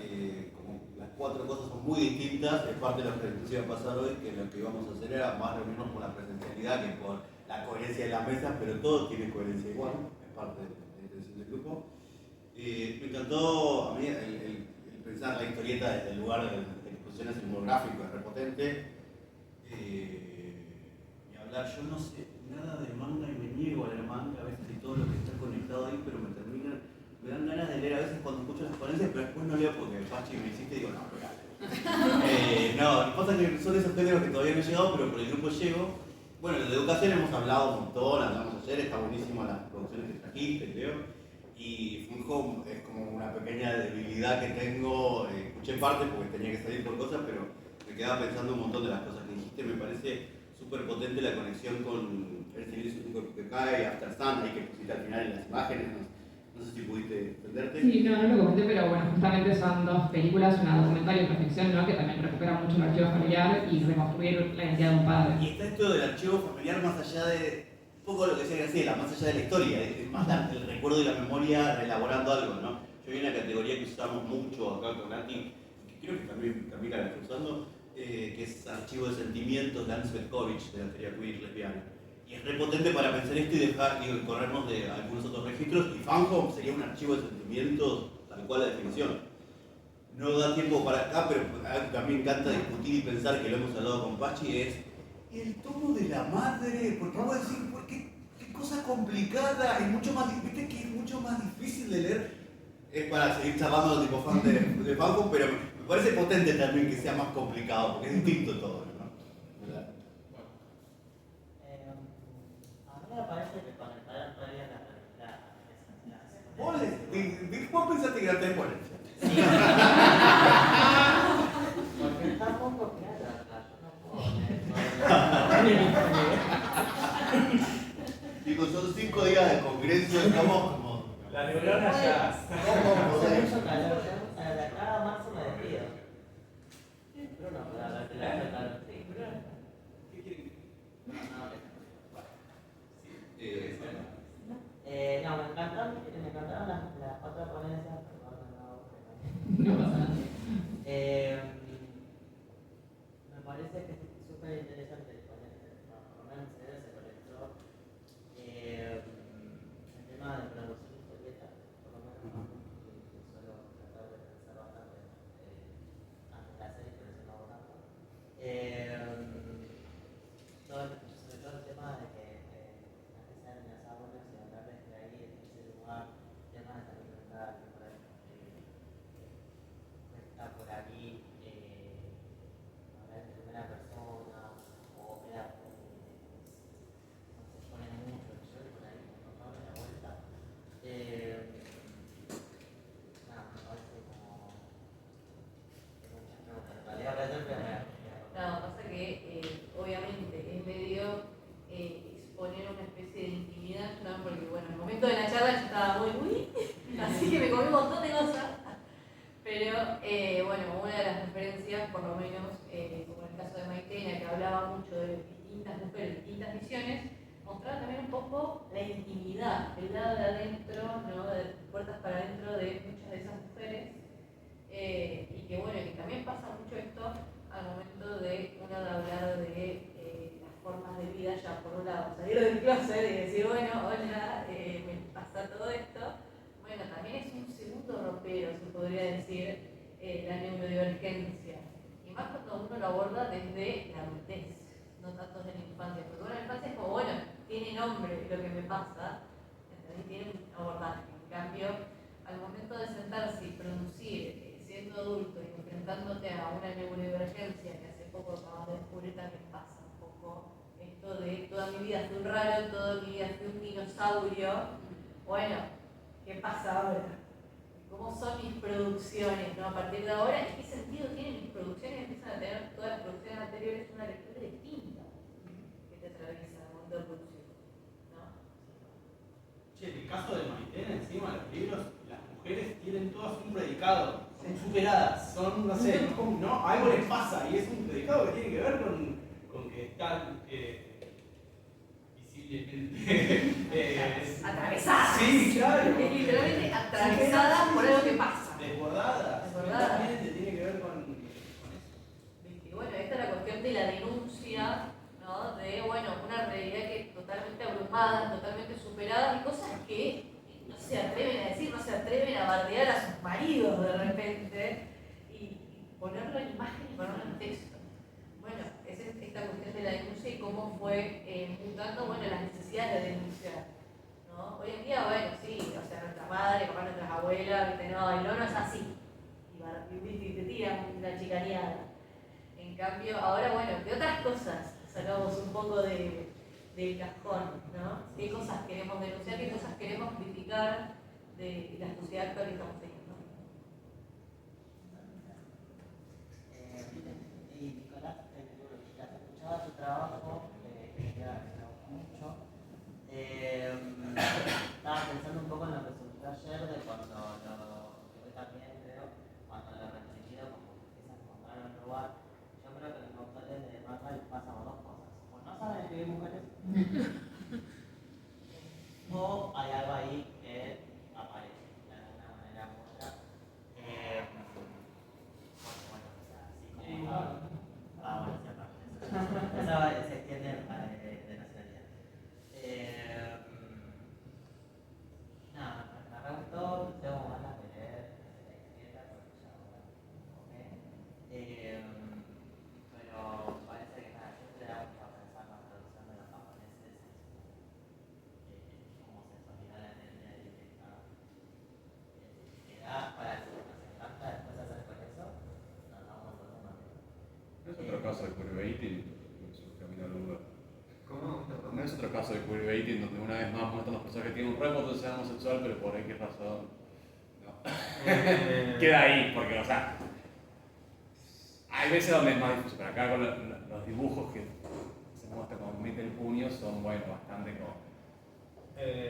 como las 4 cosas son muy distintas, es parte de lo que nos iba a pasar hoy, que lo que íbamos a hacer era más reunirnos por la presencialidad que por la coherencia de la mesa, pero todo tiene coherencia igual, es parte de la intención del grupo. Me encantó a mí el pensar la historieta desde el lugar de exposiciones cinematográficas, es repotente. Y hablar, yo no sé nada de manga y me niego a leer manga a veces y todo lo que está conectado ahí, pero me dan ganas de leer a veces cuando escucho las ponencias, pero después no leo porque Pachi me insiste y digo, no, pero no, lo que pasa es que son esos géneros que todavía no he llegado, pero por el grupo llego. Bueno, de educación hemos hablado un montón, hablamos ayer, está buenísimo las producciones que trajiste, creo. Y Funko es como una pequeña debilidad que tengo, escuché parte porque tenía que salir por cosas, pero me quedaba pensando un montón de las cosas que dijiste, me parece súper potente la conexión con el silencio que cae, After Sun, ahí que pusiste al final en las imágenes, no sé si pudiste entenderte. Sí, no lo comenté, pero bueno, justamente son 2 películas, una documental y otra ficción, ¿no? Que también recupera mucho el archivo familiar y reconstruir la identidad de un padre. Y está esto del archivo familiar más allá de un poco lo que decía Graciela, más allá de la historia, es más el recuerdo y la memoria reelaborando algo, ¿no? Yo vi una categoría que usamos mucho acá con Nati, que creo que también Camila la está usando, que es archivo de sentimientos de Anne Svetkovich, de la teoría queer lesbiana. Y es repotente para pensar esto y dejar y corrernos de algunos otros registros, y Funko sería un archivo de sentimientos tal cual la definición. No da tiempo para acá, pero a mí me encanta discutir y pensar, que lo hemos hablado con Pachi, es el tono de la madre, porque vamos a decir, qué cosa complicada, y mucho más, viste que es mucho más difícil de leer. Es para seguir charlando tipo fan de Funko, pero me parece potente también que sea más complicado, porque es distinto todo, ¿no? ¿Verdad? A mí me parece que conectaron todavía la ¿Vos pensaste que era temporaria? porque está un poco clara acá, yo no puedo leer. Digo, son 5 días de congreso, estamos como... La neurona ya. ¿Cómo Hace podés? mucho calor, de acá a marzo me despido. Bruno, para la calor. Sí, Bruno. ¿Qué quieren? No, Bueno. no, me encantaron las 4 ponencias, perdón, No pasa nada. me parece que es súper interesante por lo menos se conectó el tema de producción historieta, por lo menos que suelo tratar de pensar bastante antes de la serie, pero se no abordando. Sobre todo el tema de que las que sean las árboles y hablar desde ahí, desde ese lugar, temas de salud mental, que por ahí está por ahí hablar en primera persona o quedar no se pone mucho, yo por ahí no me da vuelta. Nada, me parece como muchas preguntas. En realidad ahora yo voy a No, pasa que obviamente es medio exponer una especie de intimidad, ¿no? Porque bueno, en el momento de la charla yo estaba muy así que me comí un montón de cosas. Pero bueno, una de las referencias, por lo menos, como en el caso de Maitena, que hablaba mucho de distintas mujeres, distintas visiones, mostraba también un poco la intimidad, el lado de adentro, ¿no? De puertas para adentro de muchas de esas mujeres. Y que bueno, que también pasa mucho esto al momento de uno de hablar de las formas de vida, ya por un lado salir del closet y decir, bueno, hola, me pasa todo esto. Bueno, también es un segundo ropero, se podría decir, la neurodivergencia. Y más cuando uno lo aborda desde la adultez, no tanto desde la infancia. Porque bueno, la infancia es como, bueno, tiene nombre lo que me pasa, ¿entendés? Tiene un abordaje. En cambio, al momento de sentarse y producir, siendo adulto y enfrentándote a una neurodivergencia que hace poco acabas de descubrir, también pasa un poco esto de toda mi vida fui un raro, toda mi vida fui un dinosaurio. Bueno, ¿qué pasa ahora? ¿Cómo son mis producciones, ¿no? A partir de ahora, ¿qué sentido tienen mis producciones? Empiezan a tener todas las producciones anteriores una lectura distinta que te atraviesa en el momento de producción, ¿no? Che, en el caso de Maitena, encima de los libros, las mujeres tienen todas un predicado, son superadas, son, no sé, no, algo les pasa y es un predicado que tiene que ver con que están visiblemente atravesadas. Sí, claro. Es literalmente atravesadas por algo que pasa. Desbordadas obviamente, y ponerlo en imagen y ponerlo en texto. Bueno, es esta cuestión de la denuncia y cómo fue mutando, bueno, las necesidades de denunciar, ¿no? Hoy en día, bueno, sí, o sea, nuestras madres, capaz nuestras abuelas, ¿viste? No, el no es así, y te tiran la chicaneada. En cambio, ahora, bueno, ¿qué otras cosas sacamos un poco del cajón, ¿no? ¿Qué cosas queremos denunciar, qué cosas queremos criticar de la sociedad actual que estamos teniendo? Y Nicolás, escuchaba tu trabajo, que ya mucho. Estaba pensando un poco en lo que surgió ayer, de cuando que hoy también creo, cuando lo restringido como que empieza a encontrar un lugar. Yo creo que los autores de manga les pasan dos cosas. O no saben escribir mujeres, o hay algo ahí que aparece de alguna manera u otra. Bueno, o sea, así como bueno, sí, aparte. Eso se extiende de nacionalidad. Nada, me re gustó, tengo ganas de leer la historieta porque ya pero parece que nada, siempre da mucho a pensar la traducción de los japoneses, cómo se solidaria en línea directa, que da para eso, nos encanta después hacer con eso, nos da un montón de material. ¿No es otro caso de queerbaiting? Me surge a mí la duda. ¿Cómo? ¿No es otro caso de queerbaiting donde una vez más muestran los personajes que tienen un re potencial homosexual, pero por X razón? No. Queda ahí, porque, o sea, hay veces donde es más difuso, pero acá con los dibujos que se muestran como mete el puño son, bueno, bastante como.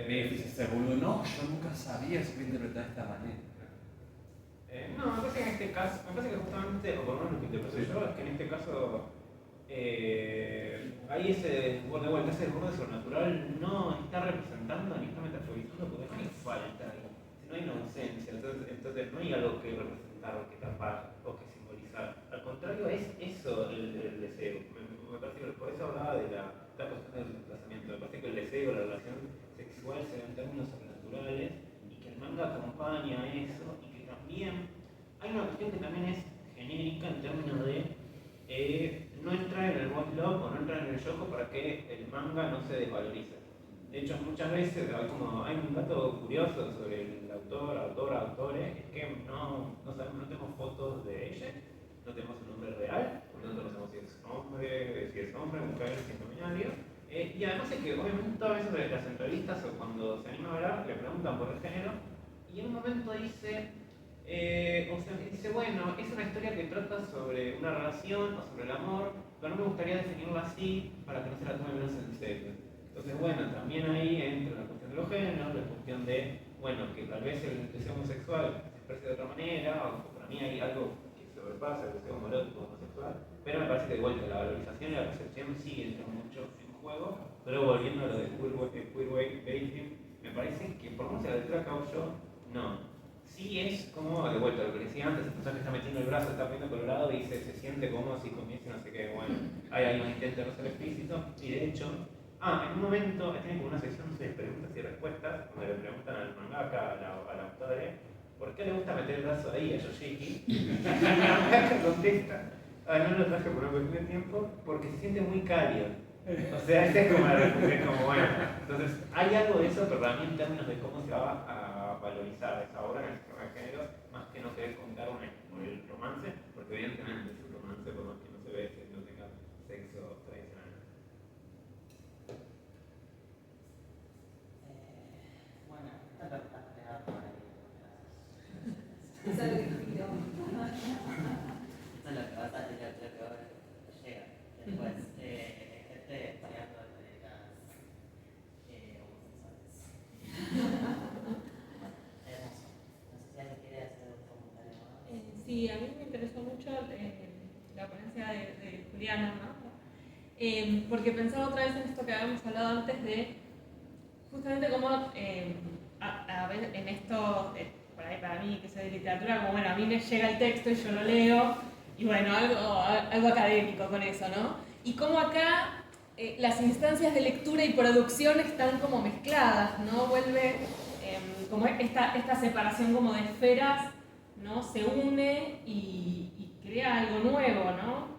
Difícil ser boludo. No, yo nunca sabía si iba a interpretar de esta manera. No, me parece que en este caso, me parece que justamente, o por lo menos lo que interpreto yo, es que en este caso ahí ese desborde sobrenatural no está representando ni está metaforizando porque no hay falta, no hay inocencia, entonces no hay algo que representar o que tapar o que simbolizar. Al contrario, es eso el deseo. Me parece que por eso hablaba de la cuestión del desplazamiento. Me parece que el deseo, la relación sexual se ve en términos sobrenaturales y que el manga acompaña eso y que también hay una cuestión que también es genérica en términos de no entrar en el bot love o no entrar en el yojo para que el manga no se desvalorice. De hecho, muchas veces hay un dato curioso sobre el autor, autores, es que no sabemos, no tenemos fotos de ella, no tenemos un nombre real, por lo tanto no sabemos si es hombre, mujer, si es no binario. Y además es que obviamente todas veces las entrevistas o cuando se anima a hablar le preguntan por el género y en un momento dice, bueno, es una historia que trata sobre una relación o sobre el amor, pero no me gustaría definirla así para que no se la tome menos en serio. Entonces, bueno, también ahí entra la cuestión de los géneros, la cuestión de, bueno, que tal vez el deseo homosexual se exprese de otra manera, o para mí hay algo que sobrepasa el deseo homoerótico homosexual, pero me parece que de vuelta la valorización y la percepción sí entra mucho en juego, pero volviendo a lo de queerbaiting, me parece que por lo menos la lectura que hago yo, no. Sí es como, de vuelta, lo que decía antes, el personaje está metiendo el brazo, está poniendo colorado y se siente como si comiese no sé qué, bueno, hay un intento de no ser explícito, y de hecho, en un momento tienen como una sección de preguntas y respuestas, donde le preguntan al mangaka, a la autora, ¿por qué le gusta meter el brazo ahí a Yoshiki? Y el mangaka contesta, no lo traje por una cuestión de tiempo, porque se siente muy cálido. O sea, esa es como la respuesta, es como, bueno, entonces hay algo de eso, pero también en términos de cómo se va a valorizar esa obra en el sistema de género, más que no querer contar el romance, porque evidentemente es un romance por más que no se ve, no tenga sexo tradicional. Bueno, esta pregunta es creada por ahí. Eso es lo que nos pidió. Eso es lo que va a salir, lo que llega. Después, gente estudiando historietas homosexuales. Hermoso. No sé si alguien quiere hacer un comentario más. Sí, a mí me interesó mucho la ponencia de Juliana, ¿no? Porque pensaba otra vez en esto que habíamos hablado antes de justamente cómo a ver en esto, por ahí para mí que soy de literatura, como bueno, a mí me llega el texto y yo lo leo, y bueno, algo académico con eso, ¿no? Y cómo acá las instancias de lectura y producción están como mezcladas, ¿no? Vuelve como esta separación como de esferas ¿no? Se une y crea algo nuevo, ¿no?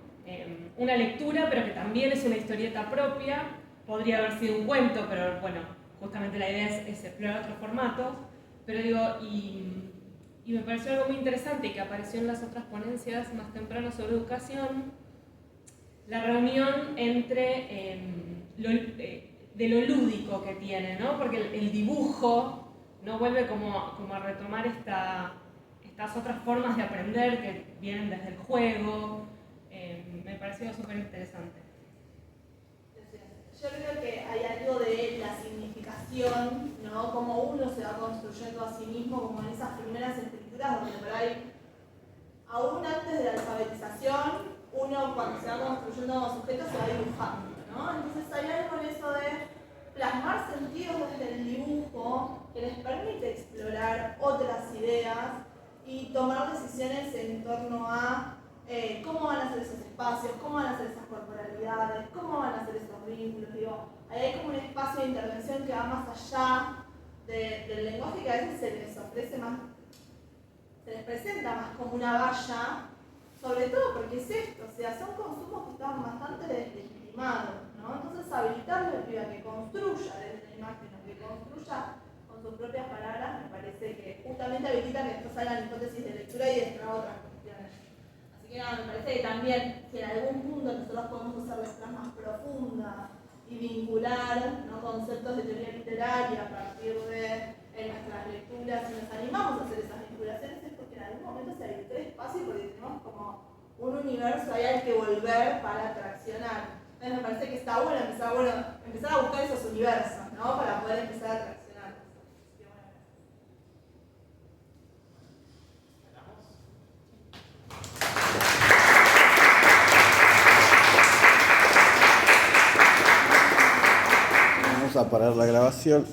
Una lectura, pero que también es una historieta propia. Podría haber sido un cuento, pero bueno, justamente la idea es explorar otros formatos. Pero digo, y me pareció algo muy interesante y que apareció en las otras ponencias más temprano sobre educación, la reunión entre de lo lúdico que tiene, ¿no? Porque el dibujo no vuelve como a retomar estas otras formas de aprender que vienen desde el juego. Me pareció súper interesante. Yo creo que hay algo de la significación, ¿no? Como uno se va construyendo a sí mismo, como en esas primeras escrituras donde por ahí, aún antes de la alfabetización, uno cuando se va construyendo como sujeto se va dibujando, ¿no? Entonces hay algo en eso de plasmar sentidos desde el dibujo que les permite explorar otras ideas y tomar decisiones en torno a cómo van a ser esos espacios, cómo van a ser esas corporalidades, cómo van a ser esos vínculos. Digo, ahí hay como un espacio de intervención que va más allá del lenguaje, que a veces se les ofrece más, se les presenta más como una valla, sobre todo porque es esto, o sea, son consumos que están bastante deslegitimados, ¿no? Entonces habilitarle al pibe a que construya desde la imagen, a que construya con sus propias palabras, me parece que justamente habilita que esto salgan hipótesis de lectura y de otras cuestiones. Así que nada, me parece que también si en algún punto nosotros podemos hacer lecturas más profundas y vincular, ¿no?, conceptos de teoría literaria a partir de nuestras lecturas, y nos animamos a hacer esas vinculaciones, es porque en algún momento se habilitó el espacio y porque tenemos como un universo ahí al que volver para traccionar. Entonces me parece que está bueno empezar a buscar esos universos, ¿no?, para poder empezar a traccionar. Vamos a parar la grabación.